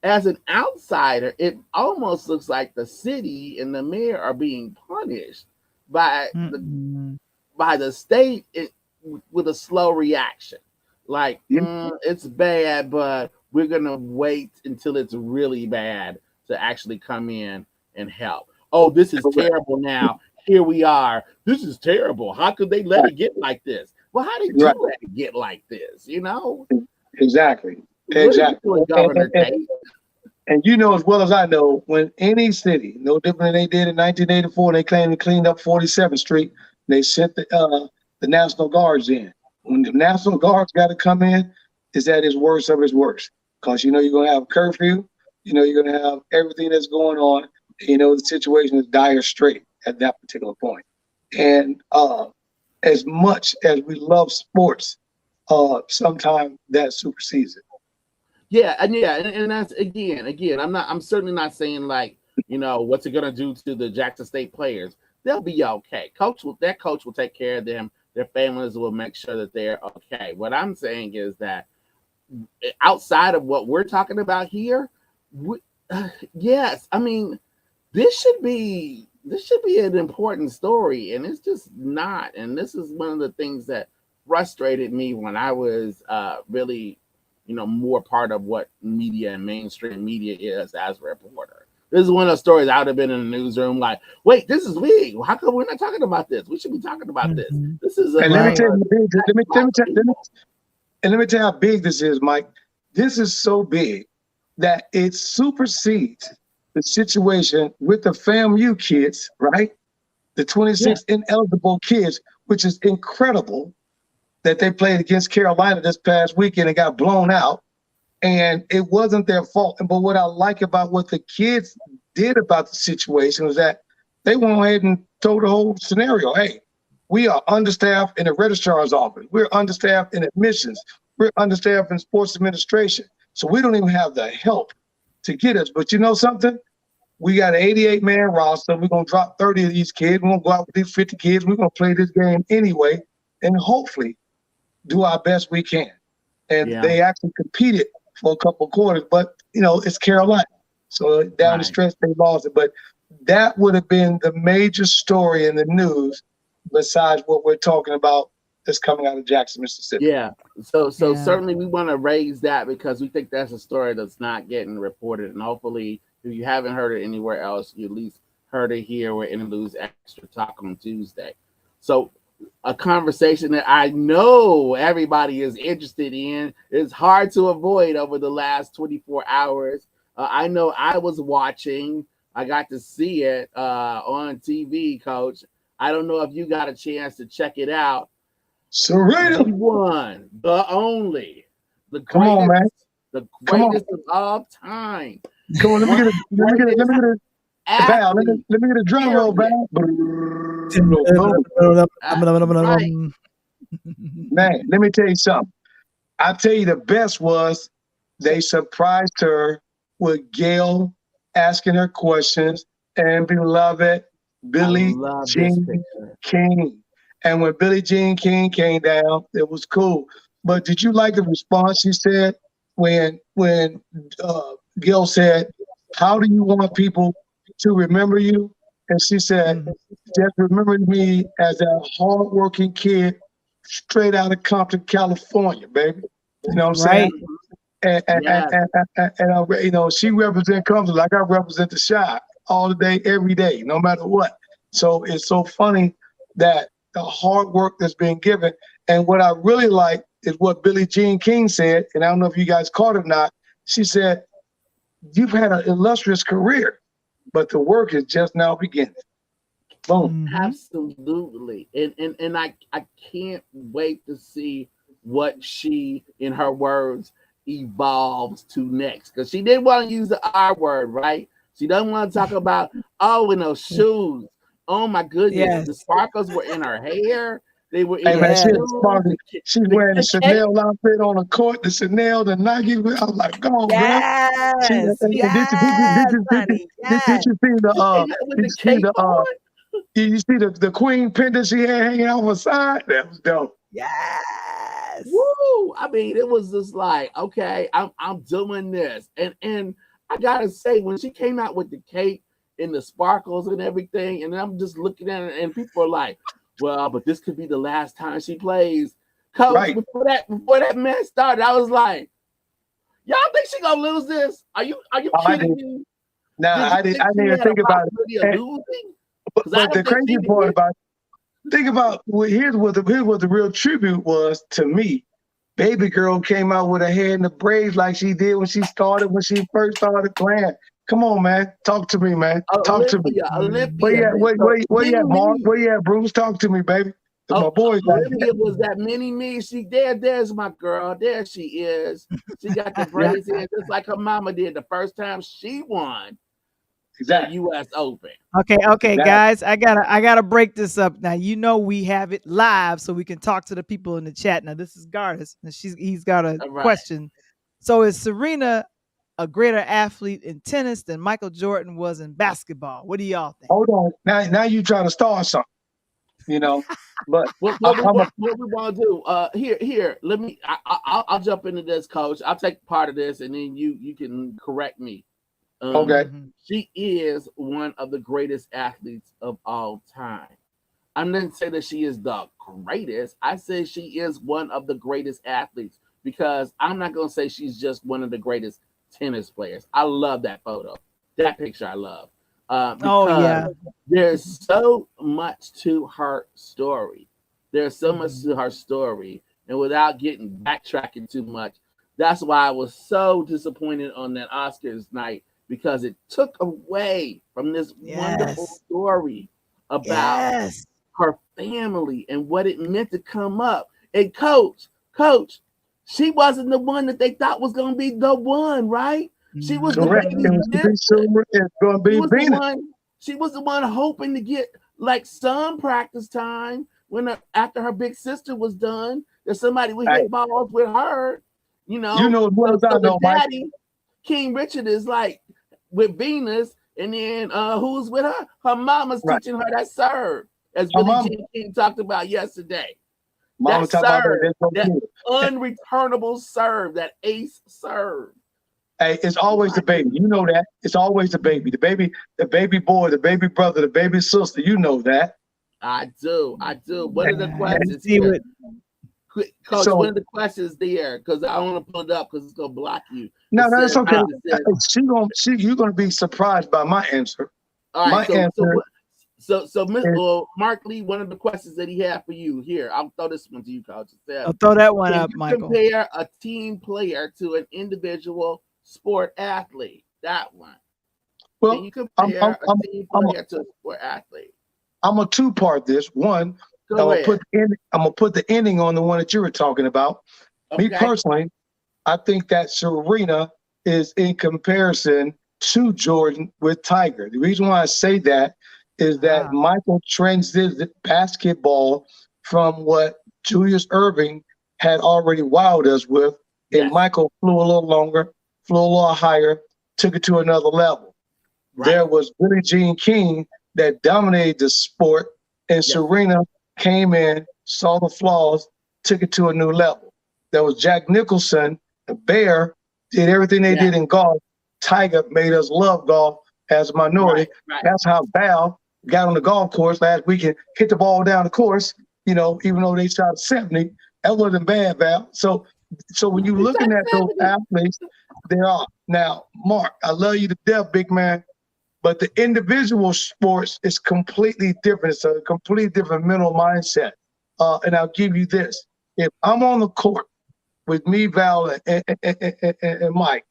as an outsider, it almost looks like the city and the mayor are being punished by the state with a slow reaction. Like, it's bad, but we're going to wait until it's really bad to actually come in and help. Oh, this is terrible now. Here we are. This is terrible. How could they let it get like this? Well, how did you let it get like this? Exactly. And you know as well as I know, when any city, no different than they did in 1984, they claimed to clean up 47th Street. They sent the National Guards in. When the National Guards got to come in, is at its worst of its worst. Because you're going to have curfew, you're going to have everything that's going on. The situation is dire straight at that particular point. And as much as we love sports, sometimes that supersedes it. Yeah, and that's again. I'm certainly not saying like, what's it gonna do to the Jackson State players? They'll be okay. Their coach will take care of them. Their families will make sure that they're okay. What I'm saying is that outside of what we're talking about here, yes, this should be an important story, and it's just not. And this is one of the things that frustrated me when I was really, more part of what media and mainstream media is as a reporter. This is one of those stories I would have been in the newsroom like, wait, this is big. How come we're not talking about this? We should be talking about this. This is let me tell you how big this is, Mike. This is so big that it supersedes the situation with the FAMU kids, right? The 26 ineligible kids, which is incredible that they played against Carolina this past weekend and got blown out. And it wasn't their fault. But what I like about what the kids did about the situation was that they went ahead and told the whole scenario, hey, we are understaffed in the registrar's office. We're understaffed in admissions. We're understaffed in sports administration. So we don't even have the help to get us. But you know something? We got an 88-man roster. We're going to drop 30 of these kids. We're going to go out with these 50 kids. We're going to play this game anyway and hopefully do our best we can. And they actually competed for a couple of quarters. But, you know, it's Carolina. So down the stretch, they lost it. But that would have been the major story in the news besides what we're talking about that's coming out of Jackson, Mississippi. Yeah. So certainly we want to raise that because we think that's a story that's not getting reported. And hopefully, if you haven't heard it anywhere else, you at least heard it here with Interludes Extra Talk on Tuesday. So a conversation that I know everybody is interested in. It's hard to avoid over the last 24 hours. I know I was watching. I got to see it on TV, Coach. I don't know if you got a chance to check it out. Serena, the one, the only, the greatest, come on, man. The greatest of all time. Come on, let me get a drum roll, Val. Man, let me tell you something. I tell you, the best was they surprised her with Gail asking her questions and beloved Billie Jean King. And when Billie Jean King came down, it was cool. But did you like the response she said when Gail said, how do you want people to remember you? And she said, just remember me as a hardworking kid straight out of Compton, California, baby. You know what I'm saying? And you know, she represents Compton like I represent the Chi all the day, every day, no matter what. So it's so funny that the hard work that's being given. And what I really like is what Billie Jean King said, and I don't know if you guys caught it or not. She said, you've had an illustrious career, but the work is just now beginning. Boom. Absolutely. And I can't wait to see what she, in her words, evolves to next. Because she didn't want to use the R word, right? She doesn't want to talk about, in those shoes. Oh my goodness. The sparkles were in her hair. They were in her shoes. She's wearing the Chanel outfit on the court, the Chanel, the Nike. I was like, come on, girl. Did you see the queen pendant she had hanging off her side? That was dope. Yes. Woo! I mean, it was just like, okay, I'm doing this. And I gotta say, when she came out with the cape and the sparkles and everything, and I'm just looking at it, and people are like, well, but this could be the last time she plays. Coach, before that match started, I was like, y'all think she gonna lose this? Are you kidding me? No, I didn't even think about it. But the crazy part about it, think about here's what the real tribute was to me. Baby girl came out with her hair in the braids like she did when she first started playing. Come on, man. Talk to me, man. Talk to me. Where you at, Mark? Where you at, Bruce? Talk to me, baby. My boys. Olivia was that mini me. There's my girl. There she is. She got the braids in just like her mama did the first time she won the U.S. Open. Okay, guys. I gotta break this up. Now you know we have it live so we can talk to the people in the chat. Now this is Gardis, and he's got a question. So is Serena a greater athlete in tennis than Michael Jordan was in basketball? What do y'all think? Hold on. Now you trying to start something, you know. But what we want to do? Here. Let me. I'll jump into this, Coach. I'll take part of this, and then you can correct me. Okay. She is one of the greatest athletes of all time. I didn't say that she is the greatest. I say she is one of the greatest athletes because I'm not going to say she's just one of the greatest tennis players. I love that photo. That picture I love. There's so much to her story. There's so much to her story. And without getting backtracking too much, that's why I was so disappointed on that Oscars night because it took away from this wonderful story about her family and what it meant to come up. And coach, she wasn't the one that they thought was going to be the one, right? She was the Correct. baby It was to be sister. It's going to She be was the Venus. one. She was the one hoping to get like some practice time after her big sister was done. That somebody would Hey, hit balls with her. you know as well So, as I so the know, Mike. daddy, King Richard, is like with Venus, and then who's with her? Her mama's Right. teaching her that serve, as Her Billie mama, Jean King talked about yesterday. mama That talk about that. serve, That's so that good. unreturnable serve, that ace serve. Hey, it's always the baby. You know that. It's always the baby. The baby boy, the baby brother, the baby sister. You know that. I do. What are the And questions see here? what Coach, So what are the questions there? Because I don't want to pull it up because it's gonna block you. no, It that's says, okay. it says, You're gonna be surprised by my answer. all right. My answer is Mark Lee, one of the questions that he had for you here. I'll throw this one to you, Coach. It said, I'll throw that one can up, you Michael. compare a team player to an individual sport athlete? That one. well, Can you I'm compare I'm a team player to a sport athlete? I'm a two-part this. One, I'm Go gonna ahead. put the ending on the one that you were talking about. Me Okay. personally, I think that Serena is in comparison to Jordan with Tiger. The reason why I say that is that Michael transited basketball from what Julius Erving had already wowed us with, and Yes. Michael flew a little longer, flew a little higher, took it to another level. Right. There was Billie Jean King that dominated the sport, and Yes. Serena came in, saw the flaws, took it to a new level. There was Jack Nicholson, the Bear, did everything they did in golf. Tiger made us love golf as a minority. Right. That's how Val got on the golf course last weekend, hit the ball down the course, even though they shot 70. That wasn't bad, Val. So when you're looking at those athletes, there are. Now, Mark, I love you to death, big man, but the individual sports is completely different. It's a completely different mental mindset. And I'll give you this. If I'm on the court with me, Val, and Mike,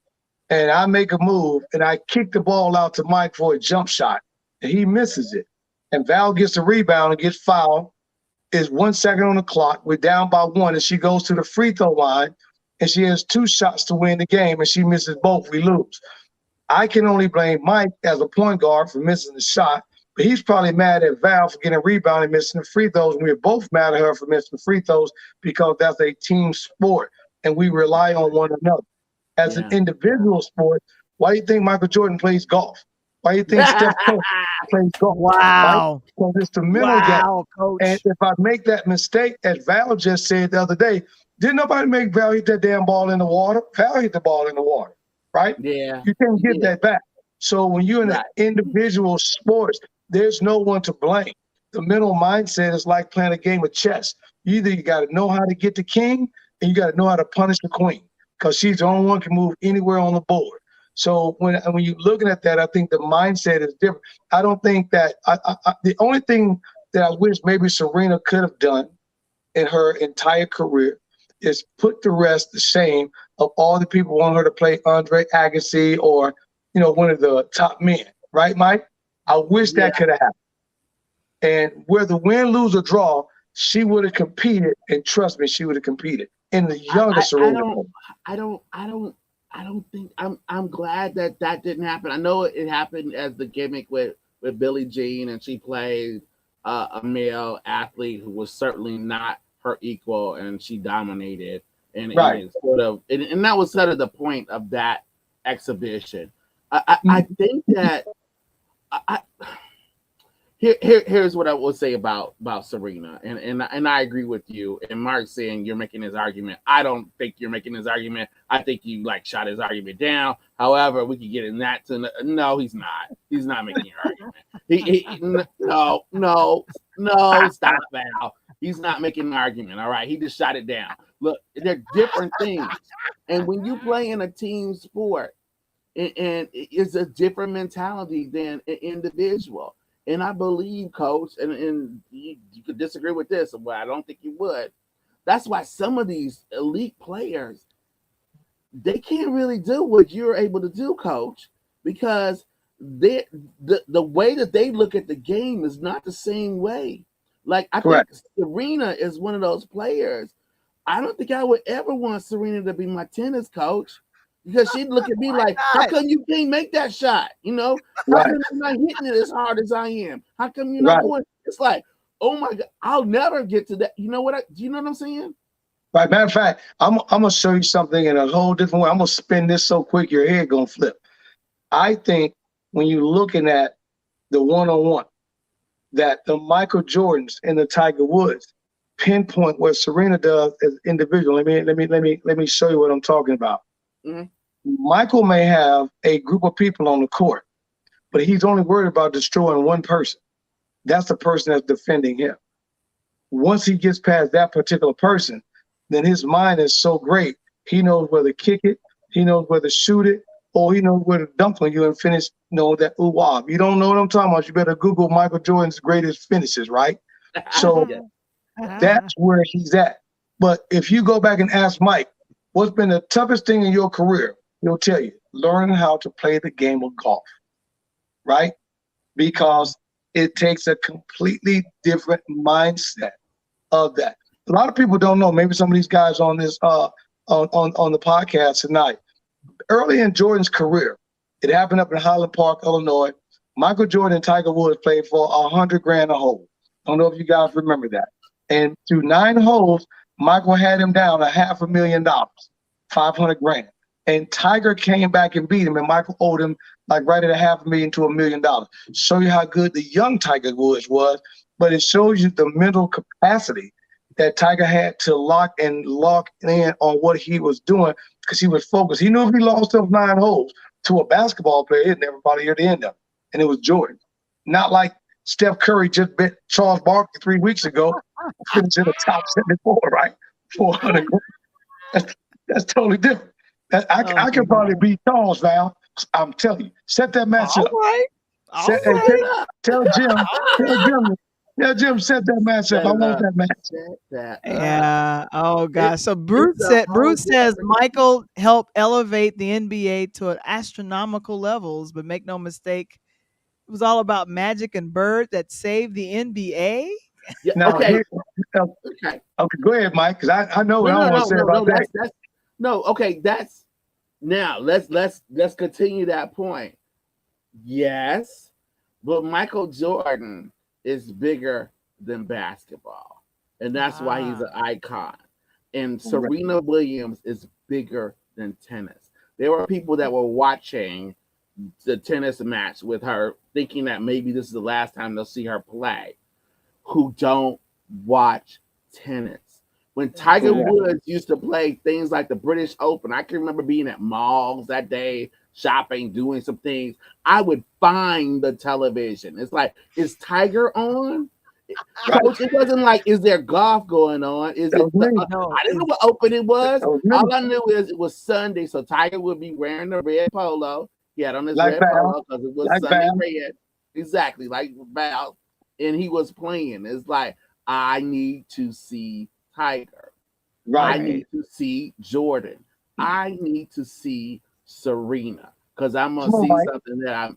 and I make a move and I kick the ball out to Mike for a jump shot, and he misses it, and Val gets the rebound and gets fouled, is 1 second on the clock, we're down by one, and she goes to the free throw line, and she has 2 shots to win the game, and she misses both, we lose. I can only blame Mike as a point guard for missing the shot, but he's probably mad at Val for getting a rebound and missing the free throws. And we're both mad at her for missing the free throws because that's a team sport and we rely on one another. As an individual sport, why do you think Michael Jordan plays golf? Why do you think Steph Curry plays golf? Wow. Right? Because it's the mental game. Coach. And if I make that mistake, as Val just said the other day, didn't nobody make Val hit that damn ball in the water? Val hit the ball in the water. Right? Yeah. You can't get that back. So when you're in an individual sports, there's no one to blame. The mental mindset is like playing a game of chess. You got to know how to get the king and you got to know how to punish the queen because she's the only one who can move anywhere on the board. So when you're looking at that, I think the mindset is different. I don't think that the only thing that I wish maybe Serena could have done in her entire career is put to rest the shame of all the people wanting her to play Andre Agassi or, one of the top men. Right, Mike? I wish that could have happened. And whether win, lose, or draw, she would have competed. And trust me, she would have competed in the younger Serena. I don't think I'm glad that didn't happen. I know it happened as the gimmick with Billie Jean, and she played a male athlete who was certainly not her equal, and she dominated. And that was sort of the point of that exhibition. I think that here's what I will say about Serena, and I agree with you. And Mark saying you're making his argument. I don't think you're making his argument. I think you shot his argument down. However, we could get in that to no, he's not. He's not making your argument. No, stop, Val. He's not making an argument. All right, he just shot it down. Look, they're different things, and when you play in a team sport, and it's a different mentality than an individual. And I believe, Coach, and you could disagree with this, but I don't think you would. That's why some of these elite players, they can't really do what you're able to do, Coach, because the way that they look at the game is not the same way. I think Serena is one of those players. I don't think I would ever want Serena to be my tennis coach. because she'd look at me like, how not? come you can't make that shot? You know, how Right, come you're not hitting it as hard as I am? How come you're not right, going? It's like, oh my God, I'll never get to that. You know what? Do you know what I'm saying? right. Matter of fact, I'm gonna show you something in a whole different way. I'm gonna spin this so quick your head gonna flip. I think when you're looking at the one-on-one, that the Michael Jordans and the Tiger Woods pinpoint what Serena does as an individual. Let me show you what I'm talking about. Mhm. Michael may have a group of people on the court, but he's only worried about destroying one person. That's the person that's defending him. Once he gets past that particular person, then his mind is so great. He knows whether to kick it, he knows whether to shoot it, or he knows where to dunk on you and finish, that ooh-wah. If you don't know what I'm talking about, you better Google Michael Jordan's greatest finishes, right? So Yeah. that's where he's at. But if you go back and ask Mike, what's been the toughest thing in your career? He'll tell you, learning how to play the game of golf, right? Because it takes a completely different mindset of that. A lot of people don't know. Maybe some of these guys on this on the podcast tonight. Early in Jordan's career, it happened up in Highland Park, Illinois. Michael Jordan and Tiger Woods played for $100,000 a hole. I don't know if you guys remember that. And through 9 holes, Michael had him down $500,000, 500,000. And Tiger came back and beat him, and Michael owed him like right at $500,000 to $1 million. Show you how good the young Tiger Woods was, but it shows you the mental capacity that Tiger had to lock in on what he was doing because he was focused. He knew if he lost those 9 holes to a basketball player, he'd never probably hear the end of it. And it was Jordan. Not like Steph Curry just bet Charles Barkley 3 weeks ago, finished in the top 74, right? 400. That's totally different. I can probably beat Charles now. I'm telling you. Set that match All up. right. All Set, and right. tell Jim, set that match up. I want that match. Set that up. Yeah. Oh It, gosh. So it's a whole Bruce says different. Michael helped elevate the NBA to astronomical levels, but make no mistake, it was all about Magic and Bird that saved the NBA. Yeah. Now, Okay. okay, go ahead, Mike, because I know what I want to say No. about that. That's no. Okay. That's now. Let's continue that point. Yes, but Michael Jordan is bigger than basketball, and that's why he's an icon. And Serena Williams is bigger than tennis. There were people that were watching the tennis match with her, thinking that maybe this is the last time they'll see her play, who don't watch tennis. When Tiger Woods used to play things like the British Open, I can remember being at malls that day, shopping, doing some things. I would find the television. It's like, is Tiger on? Coach, it wasn't like, is there golf going on? Is it? No, I didn't know what open it was. That was me. All I knew is it was Sunday, so Tiger would be wearing the red polo. He had on his Like red Val. polo because it was Like Sunday Val. red. Exactly, like Val. And he was playing. It's like, I need to see Tiger. Right. I need to see Jordan. I need to see Serena because I'm gonna see something that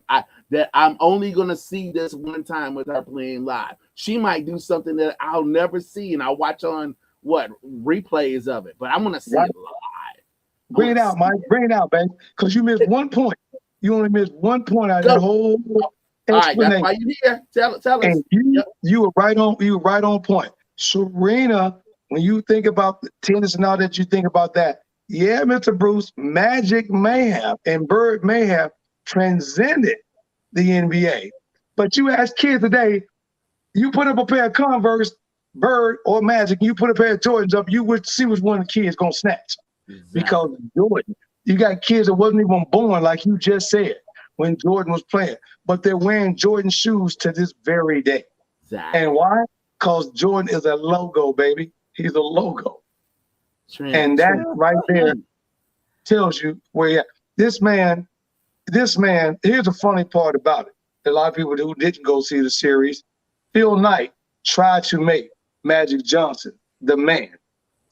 I'm only gonna see this one time with her playing live. She might do something that I'll never see, and I'll watch on replays of it. But I'm gonna see it live. Bring it out, Mike. Bring it out, baby. Because you missed one point. You only missed one point out of the whole explanation. All right, that's why you're here. Tell us. And you were right on. You were right on point. Serena, when you think about tennis and all that, you think about that. Yeah, Mr. Bruce, Magic may have and Bird may have transcended the NBA. But you ask kids today, you put up a pair of Converse, Bird or Magic, you put a pair of Jordans up, you would see which one of the kids gonna snatch. Exactly. Because Jordan, you got kids that wasn't even born, like you just said, when Jordan was playing, but they're wearing Jordan shoes to this very day. Exactly. And why? Because Jordan is a logo, baby. He's a logo. And that right there tells you where you're at. This man, here's the funny part about it. A lot of people who didn't go see the series, Phil Knight tried to make Magic Johnson the man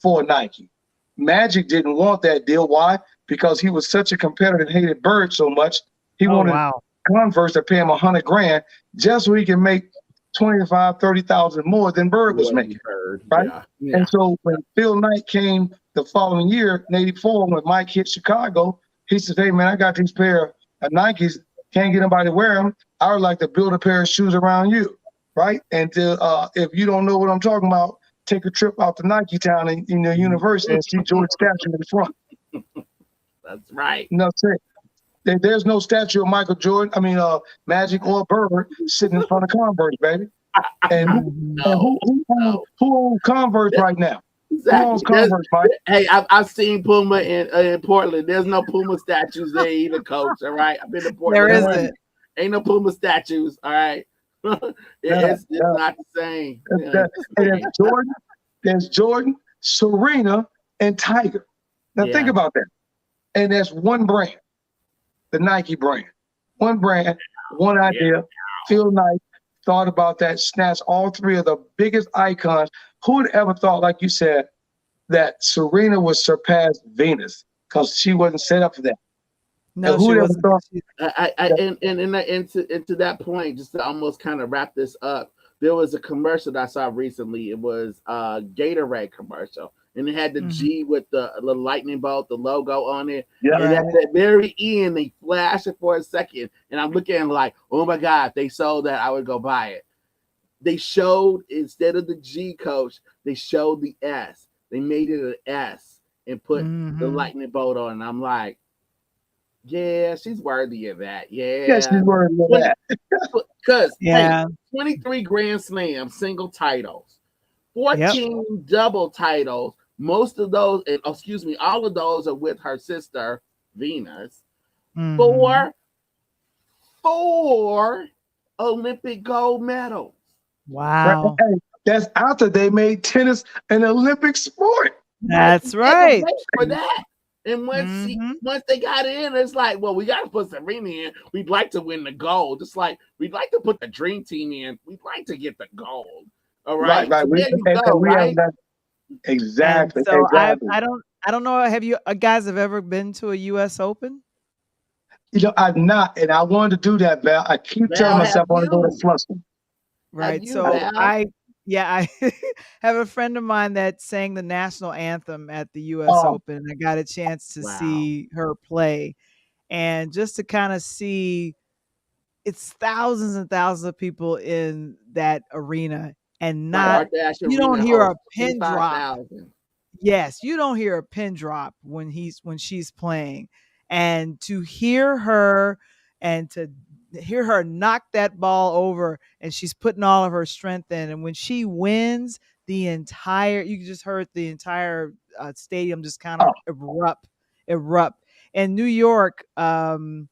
for Nike. Magic didn't want that deal. Why? Because he was such a competitor and hated Bird so much. He wanted Converse to pay him $100,000 just so he can make 25, 30,000 more than Bird was making. Right? Yeah. And so when Phil Knight came the following year, in '84, when Mike hit Chicago, He says, "Hey man, I got these pair of Nikes. Can't get nobody to wear them. I would like to build a pair of shoes around you, right? And if you don't know what I'm talking about, take a trip out to Nike Town in the university and see George statue in the front." That's right. You know what I'm saying? There's no statue of Michael Jordan, Magic or Bird sitting in front of Converse, baby. And No. who owns Converse right now? Who owns Exactly. Converse, Mike? Hey, I've seen Puma in Portland. There's no Puma statues there either, Coach. All right, I've been to Portland. There isn't. Ain't no Puma statues. All right, it's not the same. And there's Jordan, Serena, and Tiger. Now think about that. And there's one brand, the Nike brand. One brand, one idea. Feel nice. Thought about that. Snatched all three of the biggest icons. Who would ever thought, like you said, that Serena would surpass Venus because she wasn't set up for that? No, who she ever wasn't. thought? Into that point, just to almost kind of wrap this up, there was a commercial that I saw recently. It was a Gatorade commercial, and it had the G with the lightning bolt, the logo on it. Yeah. And at the very end, they flash it for a second, and I'm looking like, oh my God, if they sold that, I would go buy it. They showed, instead of the G, Coach, they showed the S. They made it an S and put the lightning bolt on. And I'm like, yeah, she's worthy of that. Yeah, she's worthy of that. Because, hey, 23 Grand Slam single titles, 14 double titles. Most of those, all of those are with her sister, Venus. Four Olympic gold medals. Wow. Hey, that's after they made tennis an Olympic sport. That's right. For that. And once they got in, it's like, well, we got to put Serena in. We'd like to win the gold. Just like we'd like to put the dream team in. We'd like to get the gold. All right. Right. So right? Exactly. So exactly. I don't know. Have you guys ever been to a U.S. Open? I've not, and I wanted to do that, Val. I keep telling myself I want to go to Flushing. Right. So I have a friend of mine that sang the national anthem at the U.S. Open, and I got a chance to see her play, and just to kind of see, it's thousands and thousands of people in that arena, and you don't hear a pin drop. Yes, you don't hear a pin drop when she's playing, and to hear her knock that ball over, and she's putting all of her strength in, and when she wins, you just heard the entire stadium just kind of erupt. In New York, in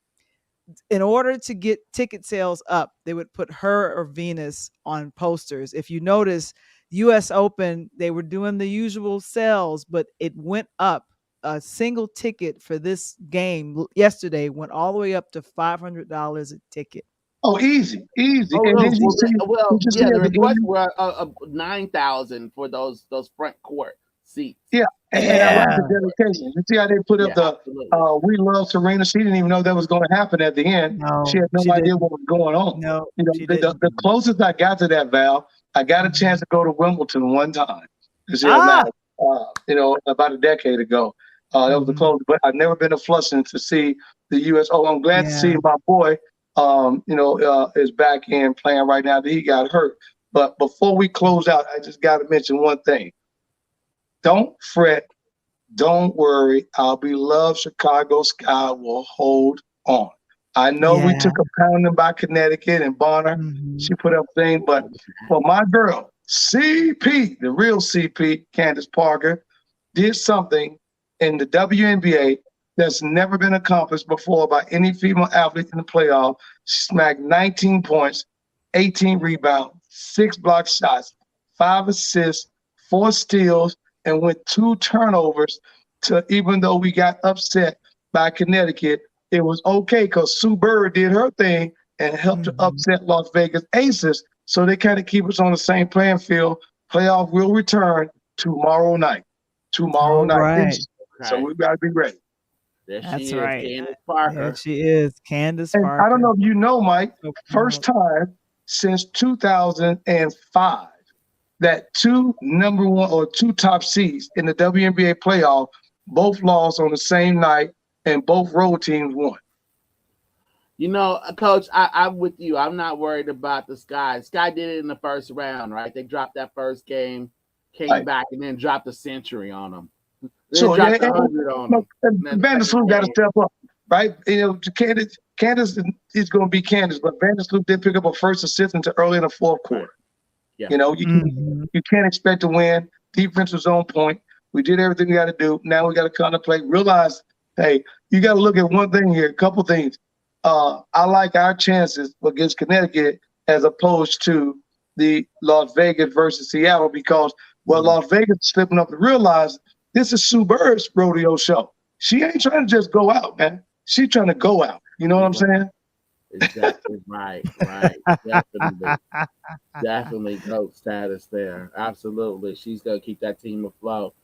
order to get ticket sales up, they would put her or Venus on posters. If you notice, US Open, they were doing the usual sales, but it went up. A single ticket for this game yesterday went all the way up to $500 a ticket. Oh, easy. Oh, and then the request were 9,000 for those front court seats. Yeah, and I like the dedication. You see how they put up "We Love Serena." She didn't even know that was going to happen at the end. No, she had no idea what was going on. No, the closest I got to that, Val, I got a chance to go to Wimbledon one time. About a decade ago. That was the closest, but I've never been to Flushing to see the U.S. Oh, I'm glad to see my boy, is back in playing right now. He got hurt. But before we close out, I just got to mention one thing. Don't fret. Don't worry. Our beloved Chicago Sky will hold on. I know we took a pounding by Connecticut and Bonner. She put up a thing, but for my girl, CP, the real CP, Candace Parker, did something in the WNBA that's never been accomplished before by any female athlete in the playoff. She smacked 19 points, 18 rebounds, 6 block shots, 5 assists, 4 steals, and with 2 turnovers. Even though we got upset by Connecticut, it was okay because Sue Bird did her thing and helped to upset Las Vegas Aces. So they kind of keep us on the same playing field. Playoff will return tomorrow night. Right. So we got to be ready. That's right. Candace Parker. There she is, Candace and Parker. I don't know if you know, Mike, first time since 2005 that 2 number 1 or 2 top seeds in the WNBA playoff both lost on the same night and both road teams won. You know, Coach, I'm with you. I'm not worried about the Sky. Sky did it in the first round, right? They dropped that first game, came Right. back, and then dropped a century on them. Then So dropped 100 on them. Vandersloot got to step up, right? You know, Candace is going to be Candace, but Vandersloot did pick up a first assist into early in the fourth quarter. Right. Yeah. You know, you can't expect to win. Defense was on point. We did everything we got to do. Now we got to contemplate. Realize, hey, you got to look at one thing here. A couple things. I like our chances against Connecticut as opposed to the Las Vegas versus Seattle because Las Vegas is slipping up to realize this is Sue Bird's rodeo show. She ain't trying to just go out, man. She's trying to go out. You know what I'm saying? Exactly right. Definitely coach status there. Absolutely. She's going to keep that team afloat.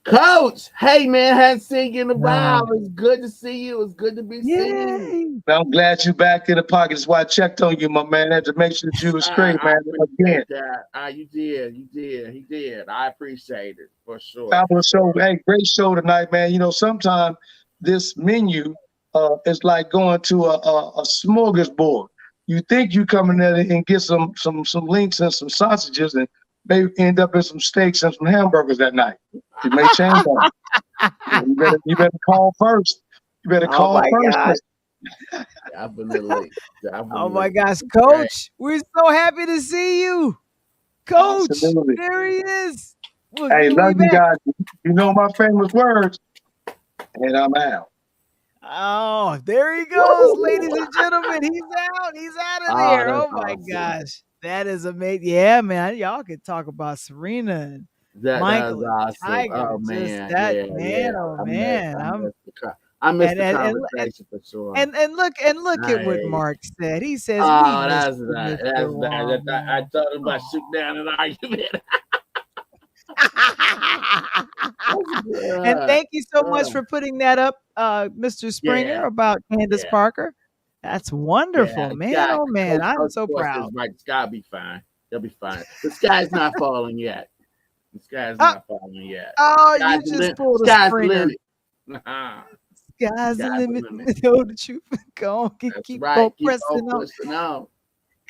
Coach, hey man, hadn't seen you in a while. It's good to see you. It's good to be seen. I'm glad you're back in the pocket. That's why I checked on you, my man. I had to make sure that you were straight, man. Again. You did. He did. I appreciate it for sure. So, hey, great show tonight, man. You know, sometimes this menu is like going to a smorgasbord. You think you come in there and get some links and some sausages and maybe end up in some steaks and some hamburgers that night. It may change that. You better call first. You better call first. Definitely. Oh my gosh, Coach. We're so happy to see you. Coach, absolutely. There he is. Look, hey, love you guys. You know my famous words. And I'm out. Oh, there he goes, ladies and gentlemen. He's out. He's out of there. Oh my gosh. That is amazing. Yeah, man. Y'all could talk about Serena and Michael and awesome. Tiger. Oh man. Oh man. I missed the conversation for sure. And look at what Mark said. He says, that's that. I told him about shooting down an argument. And thank you so much for putting that up, Mr. Springer, about Candace Parker. That's wonderful, man. Sky, oh man, I'm so proud. Right, Sky will be fine. He'll be fine. The sky's not falling yet. The sky's not falling yet. Oh, you just pulled a Springer. Sky's the limit. Know the truth. Go on, keep on pressing on.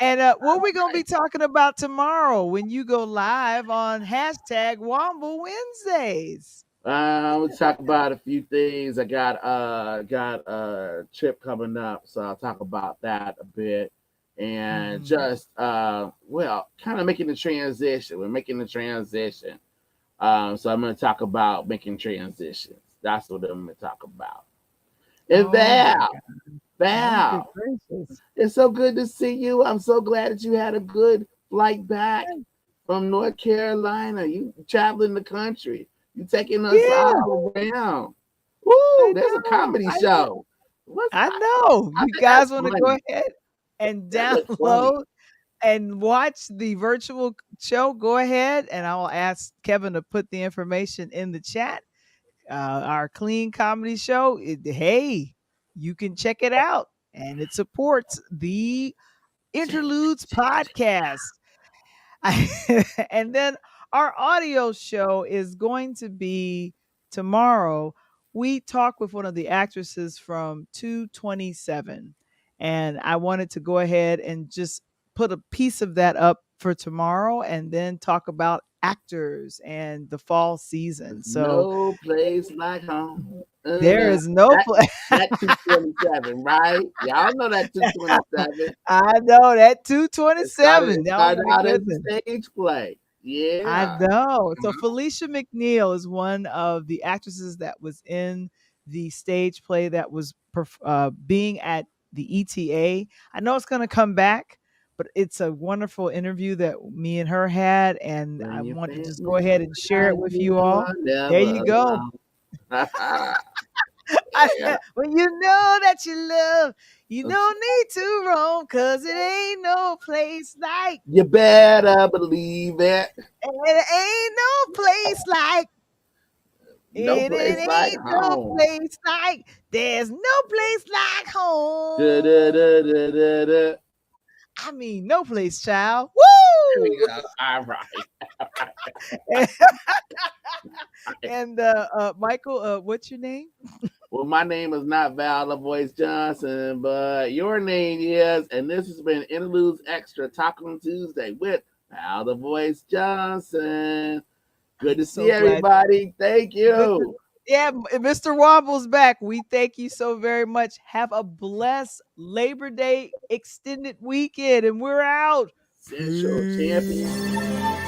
And what we're going to be talking about tomorrow when you go live on #Wamble Wednesdays? We'll talk about a few things. I got a trip coming up, so I'll talk about that a bit. And just, kind of making the transition. We're making the transition. So I'm going to talk about making transitions. That's what I'm going to talk about. And Val, it's so good to see you. I'm so glad that you had a good flight back from North Carolina. You traveling the country. You taking us all around. Woo, there's a comedy show. I know. You guys want to go ahead and download and watch the virtual show? Go ahead, and I'll ask Kevin to put the information in the chat. Our clean comedy show. Hey, you can check it out, and it supports the Interludes podcast. And then our audio show is going to be tomorrow. We talk with one of the actresses from 227, and I wanted to go ahead and just put a piece of that up for tomorrow, and then talk about actors and the fall season. So no place like home. There is no place. That 227, right? Y'all know that 227. I know that 227. Started out as a stage play. Yeah, I know. So Felicia Mcneil is one of the actresses that was in the stage play that was being at the ETA. I know it's going to come back, but it's a wonderful interview that me and her had, and I want to just go ahead and share it with you all. There you go. I said, when you know that you love, you don't need to roam, cause it ain't no place like. You better believe it. It ain't no place like. No place like home. No place like. There's no place like home. I mean, no place, child. Woo! All right. And Michael, what's your name? Well, my name is not Val Voice Johnson, but your name is, and this has been Interludes Extra Talk on Tuesday with Val Voice Johnson. Good I'm to see so glad. everybody. Thank Good to, you. yeah, Mr. Womble's back. We thank you so very much. Have a blessed Labor Day extended weekend, and we're out. Central Champion. Peace.